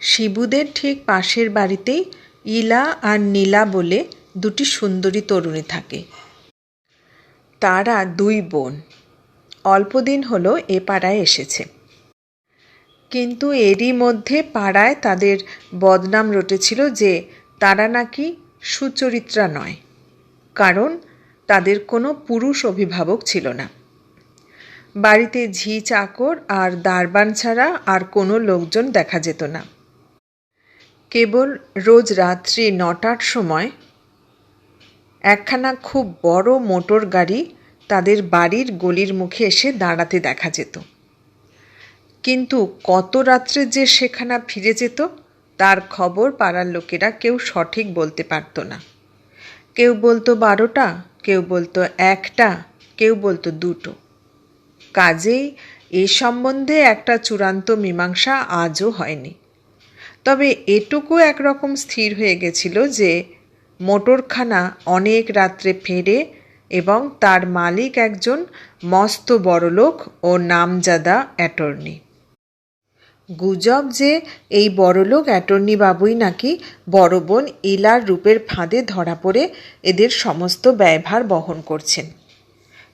শিবুদের ঠিক পাশের বাড়িতেই ইলা আর নীলা বলে দুটি সুন্দরী তরুণী থাকে। তারা দুই বোন, অল্পদিন হলো এ পাড়ায় এসেছে। কিন্তু এরই মধ্যে পাড়ায় তাদের বদনাম রটেছিল যে তারা নাকি সুচরিত্রা নয়, কারণ তাদের কোনো পুরুষ অভিভাবক ছিল না। বাড়িতে ঝি চাকর আর দারবান ছাড়া আর কোনো লোকজন দেখা যেত না। কেবল রোজ রাত্রি ৯টার সময় একখানা খুব বড় মোটর গাড়ি তাদের বাড়ির গলির মুখে এসে দাঁড়াতে দেখা যেত। কিন্তু কত রাত্রে যে সেখানা ফিরে যেত তার খবর পাড়ার লোকেরা কেউ সঠিক বলতে পারত না। কেউ বলতো ১২টা, কেউ বলতো ১টা, কেউ বলতো ২টো। কাজেই এ সম্বন্ধে একটা চূড়ান্ত মীমাংসা আজও হয়নি। তবে এটুকু একরকম স্থির হয়ে গেছিল যে মোটরখানা অনেক রাত্রে ফেরে এবং তার মালিক একজন মস্ত বড়লোক ও নামজাদা অ্যাটর্নি। গুজব যে এই বড়লোক অ্যাটর্নি বাবুই নাকি বড় বোন ইলার রূপের ফাঁদে ধরা পড়ে এদের সমস্ত ব্যয়ভার বহন করছেন।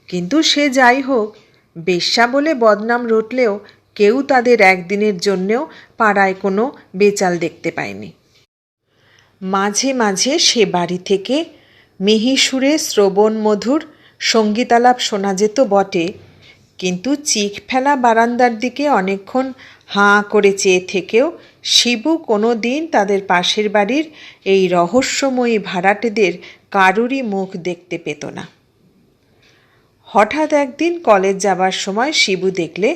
কিন্তু সে যাই হোক, বেশ্যা বলে বদনাম রটলেও কেউ তাদের একদিনের জন্যেও পাড়ায় কোনো বেচাল দেখতে পায়নি। মাঝে মাঝে সে বাড়ি থেকে মিহি সুরে শ্রবণ মধুর সঙ্গীতালাপ শোনা যেত বটে, কিন্তু চিক ফেলা বারান্দার দিকে অনেকক্ষণ হাঁ করে চেয়ে থেকেও শিবু কোনো দিন তাদের পাশের বাড়ির এই রহস্যময়ী ভাড়াটেদের কারুরই মুখ দেখতে পেত না। হঠাৎ একদিন কলেজ যাবার সময় শিবু দেখলে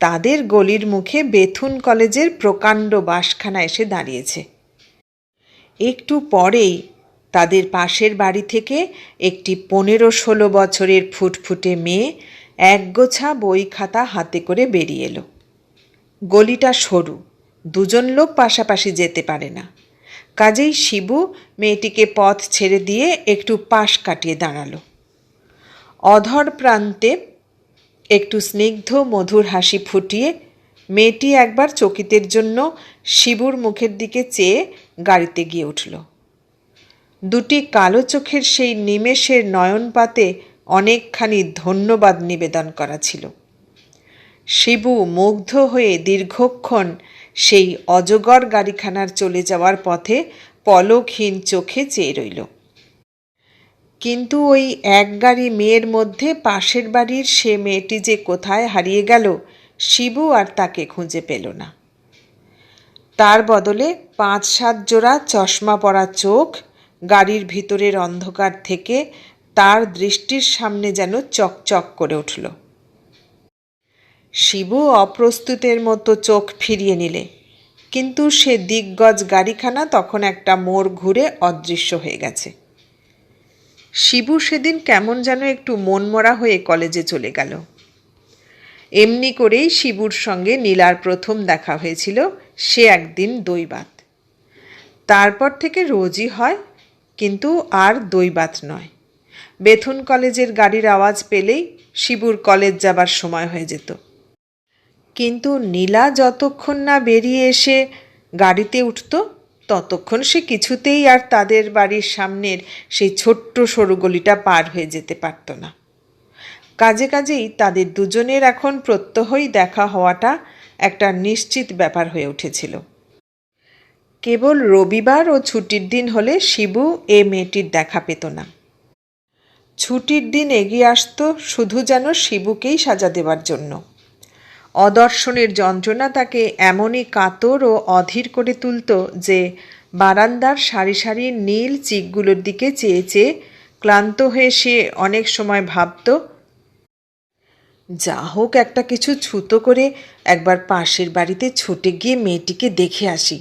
তাদের গলির মুখে বেথুন কলেজের প্রকাণ্ড বাসখানা এসে দাঁড়িয়েছে। একটু পরেই তাদের পাশের বাড়ি থেকে একটি ১৫-১৬ বছরের ফুটফুটে মেয়ে একগোছা বই খাতা হাতে করে বেরিয়ে এলো। গলিটা সরু, দুজন লোক পাশাপাশি যেতে পারে না। কাজেই শিবু মেয়েটিকে পথ ছেড়ে দিয়ে একটু পাশ কাটিয়ে দাঁড়ালো। অধর প্রান্তে একটু স্নিগ্ধ মধুর হাসি ফুটিয়ে মেয়েটি একবার চকিতের জন্য শিবুর মুখের দিকে চেয়ে গাড়িতে গিয়ে উঠল। দুটি কালো চোখের সেই নিমেষের নয়নপাতে অনেকখানি ধন্যবাদ নিবেদন করা ছিল। শিবু মুগ্ধ হয়ে দীর্ঘক্ষণ সেই অজগর গাড়িখানার চলে যাওয়ার পথে পলকহীন চোখে চেয়ে রইল। কিন্তু ওই এক গাড়ি মেয়ের মধ্যে পাশের বাড়ির সে মেয়েটি যে কোথায় হারিয়ে গেল শিবু আর তাকে খুঁজে পেল না। তার বদলে ৫-৭ জোড়া চশমা পরা চোখ গাড়ির ভিতরের অন্ধকার থেকে তার দৃষ্টির সামনে যেন চকচক করে উঠল। শিবু অপ্রস্তুতের মতো চোখ ফিরিয়ে নিলে, কিন্তু সে দিগ্গজ গাড়িখানা তখন একটা মোড় ঘুরে অদৃশ্য হয়ে গেছে। শিবু সেদিন কেমন যেন একটু মনমরা হয়ে কলেজে চলে গেল। এমনি করেই শিবুর সঙ্গে নীলার প্রথম দেখা হয়েছিল সে একদিন দৈবাত। তারপর থেকে রোজই হয়, কিন্তু আর দৈবাত নয়। বেথুন কলেজের গাড়ির আওয়াজ পেলেই শিবুর কলেজ যাবার সময় হয়ে যেত। কিন্তু নীলা যতক্ষণ না বেরিয়ে এসে গাড়িতে উঠত ততক্ষণ সে কিছুতেই আর তাদের বাড়ির সামনের সেই ছোট্ট সরু গলিটা পার হয়ে যেতে পারত না। কাজেই তাদের দুজনের এখন প্রত্যহই দেখা হওয়াটা একটা নিশ্চিত ব্যাপার হয়ে উঠেছিল। কেবল রবিবার ও ছুটির দিন হলে শিবু এ মেয়েটির দেখা পেত না। ছুটির দিন এগিয়ে আসত শুধু যেন শিবুকেই সাজা দেবার জন্য। অদর্শনের যন্ত্রণা তাকে এমনই কাতর ও অধীর করে তুলত যে বারান্দার সারি সারি নীল চিকগুলোর দিকে চেয়ে চেয়ে ক্লান্ত হয়ে সে অনেক সময় ভাবত, যা হোক একটা কিছু ছুতো করে একবার পাশের বাড়িতে ছুটে গিয়ে মেয়েটিকে দেখে আসি।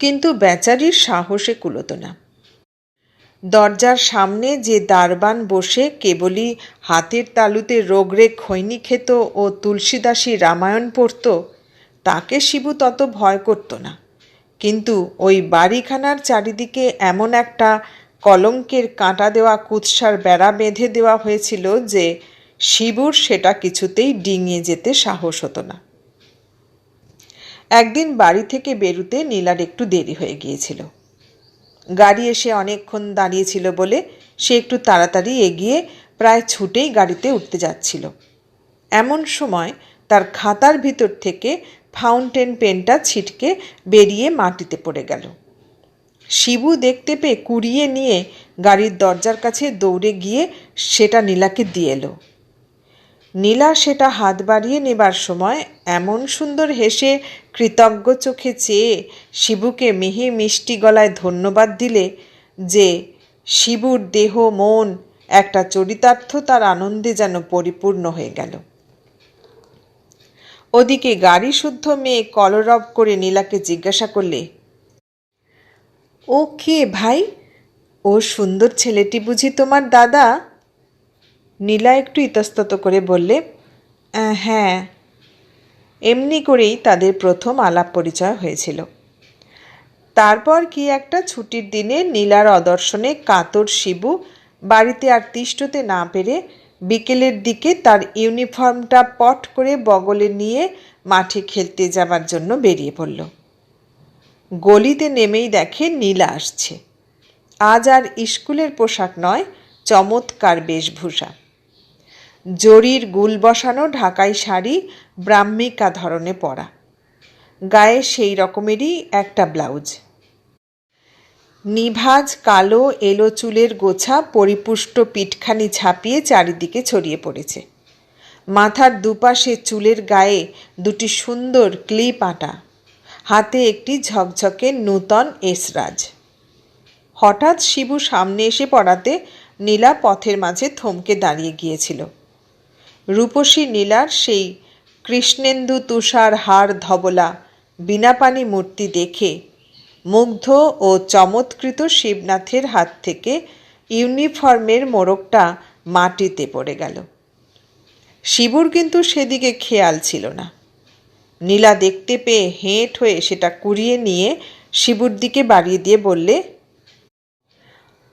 কিন্তু বেচারির সাহসে কুলোত না। দরজার সামনে যে দারবান বসে কেবলই হাতের তালুতে রোগরে খৈনি খেত ও তুলসীদাসী রামায়ণ পড়ত তাকে শিবু তত ভয় করত না। কিন্তু ওই বাড়িখানার চারিদিকে এমন একটা কলঙ্কের কাঁটা দেওয়া কুৎসার বেড়া বেঁধে দেওয়া হয়েছিল যে শিবুর সেটা কিছুতেই ডিঙিয়ে যেতে সাহস হতো না। একদিন বাড়ি থেকে বেরুতে নীলার একটু দেরি হয়ে গিয়েছিল। গাড়ি এসে অনেকক্ষণ দাঁড়িয়েছিল বলে সে একটু তাড়াতাড়ি এগিয়ে প্রায় ছুটেই গাড়িতে উঠতে যাচ্ছিল। এমন সময় তার খাতার ভিতর থেকে ফাউন্টেন পেনটা ছিটকে বেরিয়ে মাটিতে পড়ে গেল। শিবু দেখতে পেয়ে কুড়িয়ে নিয়ে গাড়ির দরজার কাছে দৌড়ে গিয়ে সেটা নীলাকে দিয়ে এলো। নীলা সেটা হাত বাড়িয়ে নেবার সময় এমন সুন্দর হেসে কৃতজ্ঞ চোখে চেয়ে শিবুকে মিহি মিষ্টি গলায় ধন্যবাদ দিলে যে শিবুর দেহ মন একটা চরিতার্থ তার আনন্দে যেন পরিপূর্ণ হয়ে গেল। ওদিকে গাড়ি শুদ্ধ মেয়ে কলরব করে নীলাকে জিজ্ঞাসা করলে, ও কে ভাই? ও সুন্দর ছেলেটি বুঝি তোমার দাদা? নীলা একটু ইতস্তত করে বললে, হ্যাঁ। এমনি করেই তাদের প্রথম আলাপ পরিচয় হয়েছিল। তারপর কি একটা ছুটির দিনে নীলার অদর্শনে কাতর শিবু বাড়িতে আর তিষ্ঠতে না পেরে বিকেলের দিকে তার ইউনিফর্মটা পট করে বগলে নিয়ে মাঠে খেলতে যাবার জন্য বেরিয়ে পড়ল। গলিতে নেমেই দেখে নীলা আসছে। আজ আর স্কুলের পোশাক নয়, চমৎকার বেশভূষা। জরির গুল বসানো ঢাকাই শাড়ি ব্রাহ্মিকা ধরনে পরা, গায়ে সেই রকমেরই একটা ব্লাউজ। নিভাজ কালো এলো চুলের গোছা পরিপুষ্ট পিঠখানি ছাপিয়ে চারিদিকে ছড়িয়ে পড়েছে। মাথার দুপাশে চুলের গায়ে দুটি সুন্দর ক্লিপ আঁটা, হাতে একটি ঝকঝকে নূতন এসরাজ। হঠাৎ শিবু সামনে এসে পড়াতে নীলা পথের মাঝে থমকে দাঁড়িয়ে গিয়েছিল। রূপসী নীলার সেই কৃষ্ণেন্দু তুষার হাড় ধবলা বীণাপাণি মূর্তি দেখে মুগ্ধ ও চমৎকৃত শিবনাথের হাত থেকে ইউনিফর্মের মোড়কটা মাটিতে পড়ে গেল। শিবুর কিন্তু সেদিকে খেয়াল ছিল না। নীলা দেখতে পেয়ে হেঁট হয়ে সেটা কুড়িয়ে নিয়ে শিবুর দিকে বাড়িয়ে দিয়ে বললে,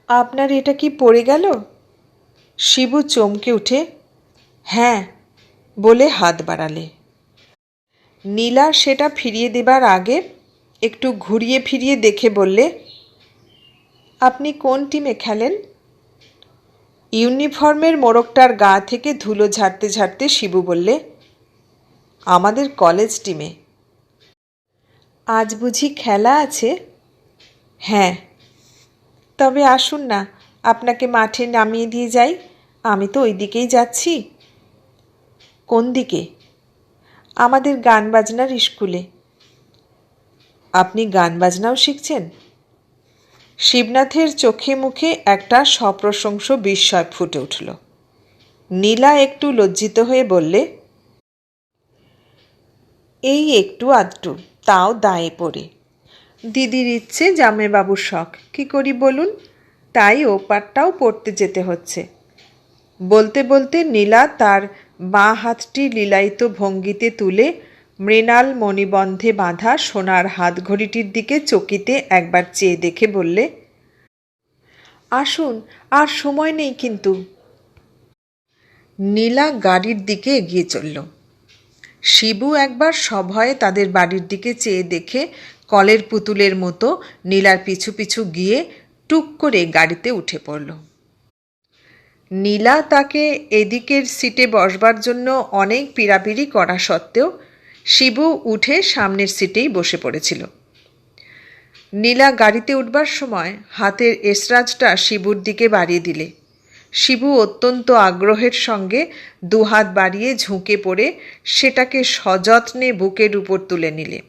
আপনার এটা কি পড়ে গেল? শিবু চমকে উঠে হ্যাঁ বলে হাত বাড়ালে। নীলা সেটা ফিরিয়ে দেবার আগে একটু ঘুরিয়ে ফিরিয়ে দেখে বললে, আপনি কোন টিমে খেলেন? ইউনিফর্মের মোড়কটার গা থেকে ধুলো ঝাড়তে ঝাড়তে শিবু বললে, আমাদের কলেজ টিমে। আজ বুঝি খেলা আছে? হ্যাঁ। তবে আসুন না, আপনাকে মাঠে নামিয়ে দিয়ে যাই, আমি তো ওই দিকেই যাচ্ছি। কোন দিকে? আমাদের গান বাজনার স্কুলে। আপনি গান বাজনাও শিখছেন? শিবনাথের চোখে মুখে একটা সপ্রশংস বিস্ময় ফুটে উঠল। নীলা একটু লজ্জিত হয়ে বললে, এই একটু আধটু, তাও দায়ে পড়ে। দিদির ইচ্ছে, জামাইবাবুর শখ, কী করি বলুন? তাই ও পাঠটাও পড়তে যেতে হচ্ছে। বলতে বলতে নীলা তার বাঁ হাতটি লীলায়িত ভঙ্গিতে তুলে মৃণাল মণিবন্ধে বাঁধা সোনার হাতঘড়িটির দিকে চকিতে একবার চেয়ে দেখে বললে, আসুন, আর সময় নেই কিন্তু। নীলা গাড়ির দিকে এগিয়ে চলল। শিবু একবার সভয়ে তাদের বাড়ির দিকে চেয়ে দেখে কলের পুতুলের মতো নীলার পিছু পিছু গিয়ে টুক করে গাড়িতে উঠে পড়ল। নীলা তাকে এদিকের সিটে বসবার জন্য অনেক পীড়াপিড়ি করা সত্ত্বেও শিবু উঠে সামনের সিটেই বসে পড়েছিল। নীলা গাড়িতে উঠবার সময় হাতের এসরাজটা শিবুর দিকে বাড়িয়ে দিলে। শিবু অত্যন্ত আগ্রহের সঙ্গে দুহাত বাড়িয়ে ঝুঁকে পড়ে সেটাকে সযত্নে বুকের উপর তুলে নিলে।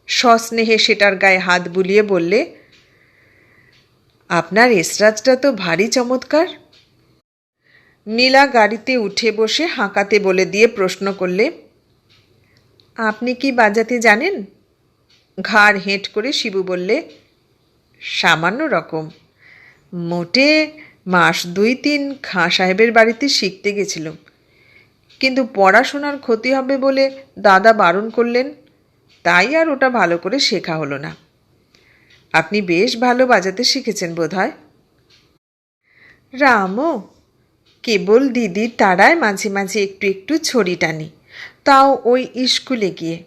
সস্নেহে সেটার গায়ে হাত বুলিয়ে বললে, আপনার এসরাজটা তো ভারী চমৎকার। নীলা গাড়িতে উঠে বসে হাঁকাতে বলে দিয়ে প্রশ্ন করলে, আপনি কি বাজাতে জানেন? ঘাড় হেঁট করে শিবু বললে, সামান্য রকম। মোটে মাস 2-3 খাঁ সাহেবের বাড়িতে শিখতে গেছিলাম, কিন্তু পড়াশোনার ক্ষতি হবে বলে দাদা বারণ করলেন, তাই আর ওটা ভালো করে শেখা হলো না। আপনি বেশ ভালো বাজাতে শিখেছেন বোধহয়। রামও, কেবল দিদির তাড়ায় মাঝে মাঝে একটু একটু ছড়ি টানি, তাও ওই স্কুলে গিয়ে।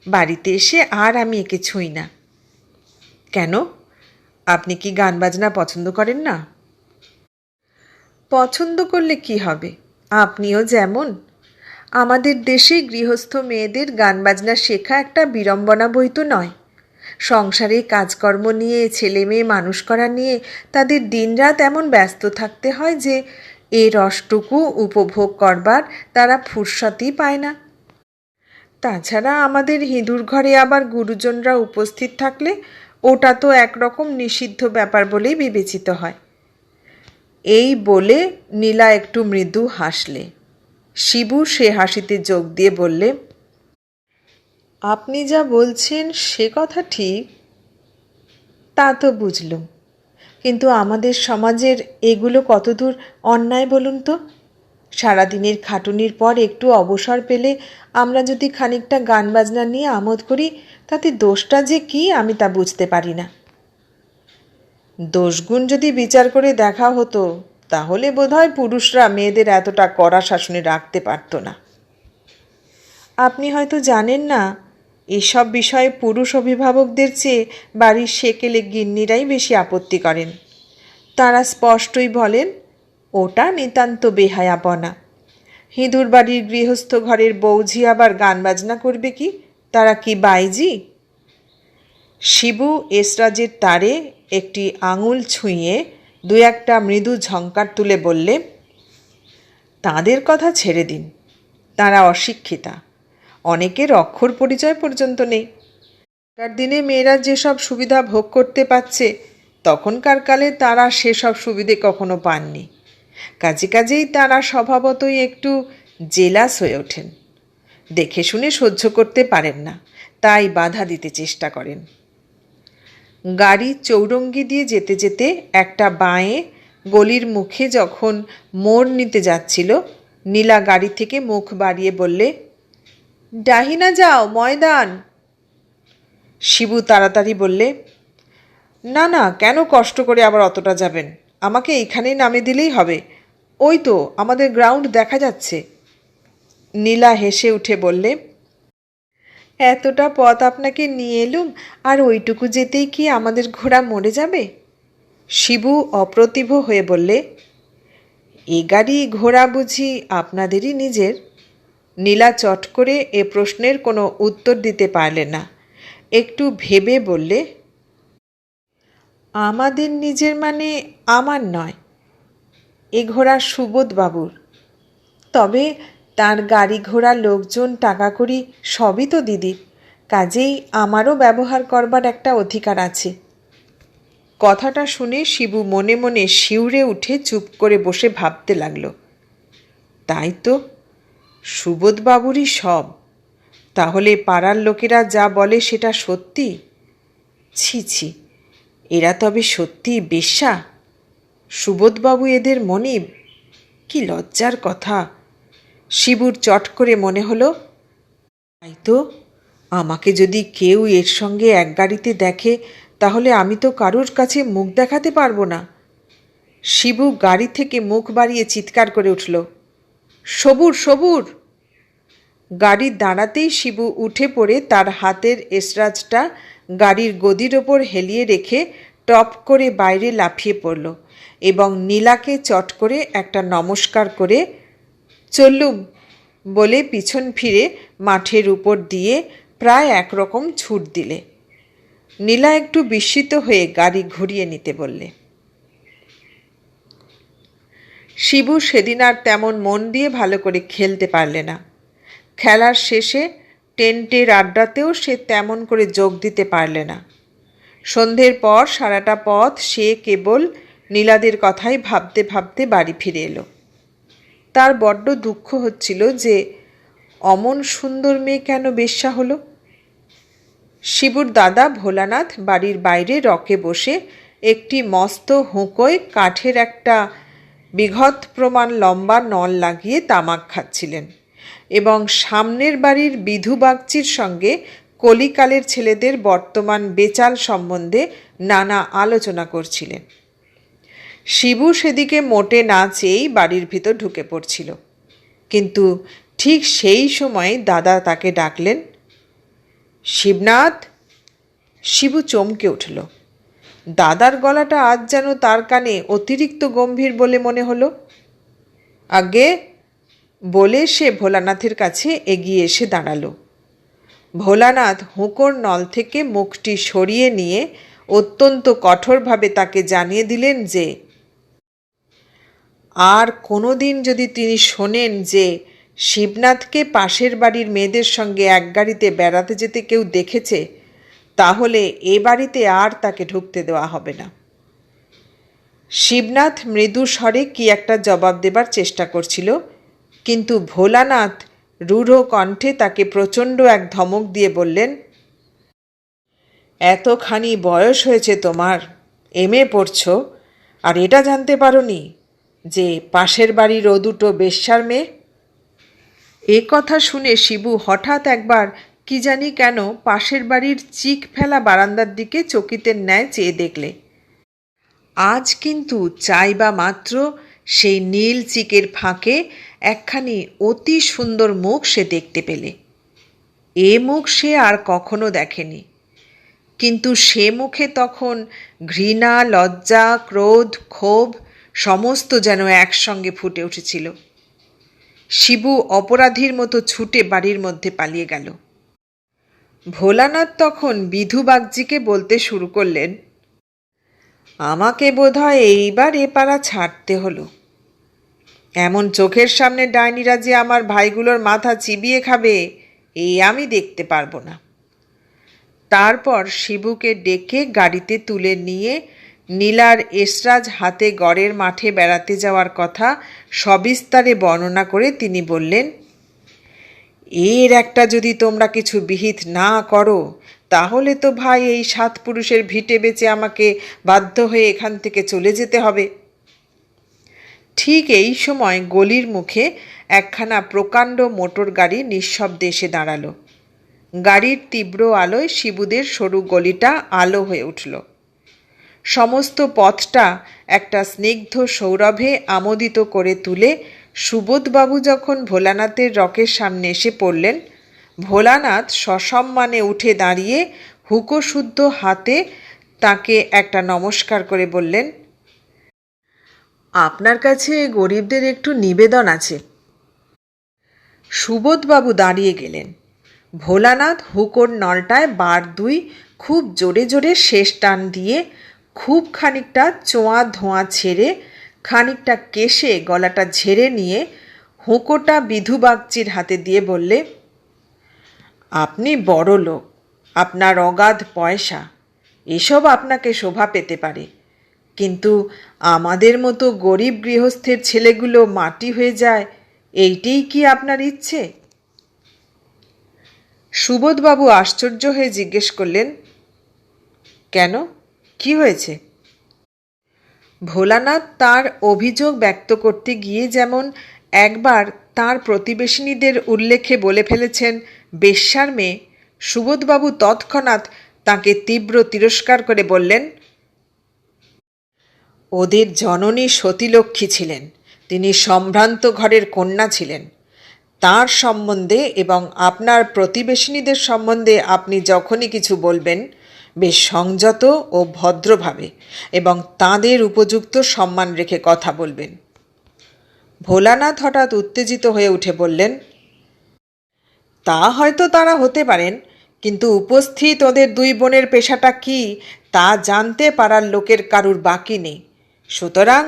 বাড়িতে এসে আর আমি একে ছুঁই না। কেন, আপনি কি গান বাজনা পছন্দ করেন না? পছন্দ করলে কি হবে, আপনিও যেমন। আমাদের দেশে গৃহস্থ মেয়েদের গান বাজনা শেখা একটা বিড়ম্বনা বই তো নয়। সংসারে কাজকর্ম নিয়ে, ছেলে মেয়ে মানুষ করা নিয়ে তাদের দিনরাত এমন ব্যস্ত থাকতে হয় যে এ রসটুকু উপভোগ করবার তারা ফুরসতই পায় না। তাছাড়া আমাদের হিঁদুর ঘরে আবার গুরুজনরা উপস্থিত থাকলে ওটা তো একরকম নিষিদ্ধ ব্যাপার বলেই বিবেচিত হয়। এই বলে নীলা একটু মৃদু হাসলে। শিবু সে হাসিতে যোগ দিয়ে বললে, আপনি যা বলছেন সে কথা ঠিক। তা তো বুঝলুম, কিন্তু আমাদের সমাজের এগুলো কতদূর অন্যায় বলুন তো? সারাদিনের খাটুনির পর একটু অবসর পেলে আমরা যদি খানিকটা গান বাজনা নিয়ে আমোদ করি, তাতে দোষটা যে কি আমি তা বুঝতে পারি না। দোষগুণ যদি বিচার করে দেখা হতো তাহলে বোধহয় পুরুষরা মেয়েদের এতটা কড়া শাসনে রাখতে পারত না। আপনি হয়তো জানেন না, এসব বিষয়ে পুরুষ অভিভাবকদের চেয়ে বাড়ির সেকেলে গিন্নিরাই বেশি আপত্তি করেন। তারা স্পষ্টই বলেন, ওটা নিতান্ত বেহায়াপনা। হিঁদুর বাড়ির গৃহস্থ ঘরের বৌঝি আবার গান বাজনা করবে কি? তারা কি বাইজি? শিবু এসরাজের তারে একটি আঙুল ছুঁয়ে দু একটা মৃদু ঝঙ্কার তুলে বললে, তাদের কথা ছেড়ে দিন, তারা অশিক্ষিতা, অনেকের অক্ষর পরিচয় পর্যন্ত নেই। এখনকার দিনে মেয়েরা যেসব সুবিধা ভোগ করতে পারছে, তখনকার কালে তারা সেসব সুবিধে কখনো পাননি। কাজেই তারা স্বভাবতই একটু জেলাস হয়ে ওঠেন, দেখে শুনে সহ্য করতে পারেন না, তাই বাধা দিতে চেষ্টা করেন। গাড়ি চৌরঙ্গি দিয়ে যেতে যেতে একটা বাঁয়ে গলির মুখে যখন মোড় নিতে যাচ্ছিল, নীলা গাড়ি থেকে মুখ বাড়িয়ে বললে, ডাহিনা যাও, ময়দান। শিবু তাড়াতাড়ি বললে, না না, কেন কষ্ট করে আবার অতটা যাবেন? আমাকে এইখানেই নামিয়ে দিলেই হবে, ওই তো আমাদের গ্রাউন্ড দেখা যাচ্ছে। নীলা হেসে উঠে বললে, এতটা পথ আপনাকে নিয়ে এলুম, আর ওইটুকু যেতেই কি আমাদের ঘোড়া মরে যাবে? শিবু অপ্রতিভ হয়ে বললে, এ গাড়ি ঘোড়া বুঝি আপনাদেরই নিজের? নীলা চট করে এ প্রশ্নের কোনো উত্তর দিতে পারলে না। একটু ভেবে বললে, আমাদের নিজের মানে আমার নয়, এ ঘোড়া সুবোধবাবুর। তবে তার গাড়ি ঘোড়া, লোকজন, টাকা কড়ি সবই তো দিদির, কাজেই আমারও ব্যবহার করবার একটা অধিকার আছে। কথাটা শুনে শিবু মনে মনে শিউরে উঠে চুপ করে বসে ভাবতে লাগল, তাই তো, সুবোধবাবুরই সব। তাহলে পাড়ার লোকেরা যা বলে সেটা সত্যি? ছি ছি, এরা তবে সত্যি বেশ্যা? সুবোধবাবু এদের মনিব? কি লজ্জার কথা! শিবুর চট করে মনে হলো, তাই তো, আমাকে যদি কেউ এর সঙ্গে এক গাড়িতে দেখে তাহলে আমি তো কারোর কাছে মুখ দেখাতে পারবো না। শিবু গাড়ি থেকে মুখ বাড়িয়ে চিৎকার করে উঠল, সবুর সবুর! গাড়ি দাঁড়াতেই শিবু উঠে পড়ে তার হাতের এসরাজটা গাড়ির গদির ওপর হেলিয়ে রেখে টপ করে বাইরে লাফিয়ে পড়ল এবং নীলাকে চট করে একটা নমস্কার করে চললুম বলে পিছন ফিরে মাঠের উপর দিয়ে প্রায় একরকম ছুট দিলে। নীলা একটু বিস্মিত হয়ে গাড়ি ঘুরিয়ে নিতে বললে। শিবু সেদিন আর তেমন মন দিয়ে ভালো করে খেলতে পারলে না। খেলার শেষে টেন্টের আড্ডাতেও সে তেমন করে যোগ দিতে পারলে না। সন্ধ্যের পর সারাটা পথ সে কেবল নীলাদের কথাই ভাবতে ভাবতে বাড়ি ফিরে এলো। তার বড্ড দুঃখ হচ্ছিল যে অমন সুন্দর মেয়ে কেন বেশ্যা হলো। শিবুর দাদা ভোলানাথ বাড়ির বাইরে রকে বসে একটি মস্ত হুঁকোয় কাঠের একটা বিঘৎ প্রমাণ লম্বা নল লাগিয়ে তামাক খাচ্ছিলেন এবং সামনের বাড়ির বিধু বাগচির সঙ্গে কলিকালের ছেলেদের বর্তমান বেচাল সম্বন্ধে নানা আলোচনা করছিলেন। শিবু সেদিকে মোটে না চেয়েই বাড়ির ভিতর ঢুকে পড়ছিল, কিন্তু ঠিক সেই সময় দাদা তাকে ডাকলেন, শিবনাথ! শিবু চমকে উঠল। দাদার গলাটা আজ যেন তার কানে অতিরিক্ত গম্ভীর বলে মনে হলো। আগে বলে সে ভোলানাথের কাছে এগিয়ে এসে দাঁড়ালো। ভোলানাথ হুঁকোর নল থেকে মুখটি সরিয়ে নিয়ে অত্যন্ত কঠোরভাবে তাকে জানিয়ে দিলেন যে আর কোনো দিন যদি তিনি শোনেন যে শিবনাথকে পাশের বাড়ির মেয়েদের সঙ্গে এক গাড়িতে বেড়াতে যেতে কেউ দেখেছে, তাহলে এ বাড়িতে আর তাকে ঢুকতে দেওয়া হবে না। শিবনাথ মৃদু স্বরে কি একটা জবাব দেবার চেষ্টা করছিল, কিন্তু ভোলানাথ রূঢ় কণ্ঠে তাকে প্রচণ্ড এক ধমক দিয়ে বললেন, এতখানি বয়স হয়েছে তোমার, এমএ পড়ছ, আর এটা জানতে পারোনি যে পাশের বাড়ির ও দুটো বেশ্যার মেয়ে? এ কথা শুনে শিবু হঠাৎ একবার কি জানি কেন পাশের বাড়ির চিক ফেলা বারান্দার দিকে চকিতের ন্যায় চেয়ে দেখলে। আজ কিন্তু চাইবা মাত্র সেই নীল চিকের ফাঁকে একখানি অতি সুন্দর মুখ সে দেখতে পেলে। এ মুখ সে আর কখনো দেখেনি, কিন্তু সে মুখে তখন ঘৃণা, লজ্জা, ক্রোধ, ক্ষোভ সমস্ত যেন একসঙ্গে ফুটে উঠেছিল। শিবু অপরাধীর মতো ছুটে বাড়ির মধ্যে পালিয়ে গেল। ভোলানাথ তখন বিধু বাগজিকে বলতে শুরু করলেন, আমাকে বোধহয় এইবার এ পাড়া ছাড়তে হলো। এমন চোখের সামনে ডাইনিরা যে আমার ভাইগুলোর মাথা চিবিয়ে খাবে, এই আমি দেখতে পারবো না। তারপর শিবুকে ডেকে গাড়িতে তুলে নিয়ে নীলার এসরাজ হাতে গড়ের মাঠে বেড়াতে যাওয়ার কথা সবিস্তারে বর্ণনা করে তিনি বললেন, এর একটা যদি তোমরা কিছু বিহিত না করো, তাহলে তো ভাই এই 7 পুরুষের ভিটে বেচে আমাকে বাধ্য হয়ে এখান থেকে চলে যেতে হবে। ঠিক এই সময় গলির মুখে একখানা প্রকাণ্ড মোটর গাড়ি নিঃশব্দে এসে দাঁড়ালো। গাড়ির তীব্র আলোয় শিবুদের সরু গলিটা আলো হয়ে উঠল। সমস্ত পথটা একটা স্নিগ্ধ সৌরভে আমোদিত করে তুলে সুবোধবাবু যখন ভোলানাথের রকের সামনে এসে পড়লেন, ভোলানাথ সসম্মানে উঠে দাঁড়িয়ে হুঁকোশুদ্ধ হাতে তাকে একটা নমস্কার করে বললেন, আপনার কাছে গরিবদের একটু নিবেদন আছে। সুবোধবাবু দাঁড়িয়ে গেলেন। ভোলানাথ হুঁকোর নলটায় বার 2 খুব জোরে জোরে শেষ টান দিয়ে খুব খানিকটা চোঁয়া ধোঁয়া ছেড়ে খানিকটা কেশে গলাটা ঝেড়ে নিয়ে হুঁকোটা বিধু বাগচির হাতে দিয়ে বললে, আপনি বড় লোক, আপনার অগাধ পয়সা, এসব আপনাকে শোভা পেতে পারে, কিন্তু আমাদের মতো গরিব গৃহস্থের ছেলেগুলো মাটি হয়ে যায়, এইটেই কি আপনার ইচ্ছে? সুবোধবাবু আশ্চর্য হয়ে জিজ্ঞেস করলেন, কেন, কি হয়েছে? ভোলানাথ তার অভিযোগ ব্যক্ত করতে গিয়ে যেমন একবার তার প্রতিবেশিনীদের উল্লেখে বলে ফেলেছেন বেশ্যার মেয়ে, সুবোধবাবু তৎক্ষণাৎ তাকে তীব্র তিরস্কার করে বললেন, ওদের জননী সতীলক্ষ্মী ছিলেন, তিনি সম্ভ্রান্ত ঘরের কন্যা ছিলেন। তার সম্বন্ধে এবং আপনার প্রতিবেশিনীদের সম্বন্ধে আপনি যখনই কিছু বলবেন, বেশ সংযত ও ভদ্রভাবে এবং তাঁদের উপযুক্ত সম্মান রেখে কথা বলবেন। ভোলানাথ হঠাৎ উত্তেজিত হয়ে উঠে বললেন, তা হয়তো তারা হতে পারেন, কিন্তু উপস্থিত ওদের 2 বোনের পেশাটা কি তা জানতে পারার লোকের কারুর বাকি নেই। সুতরাং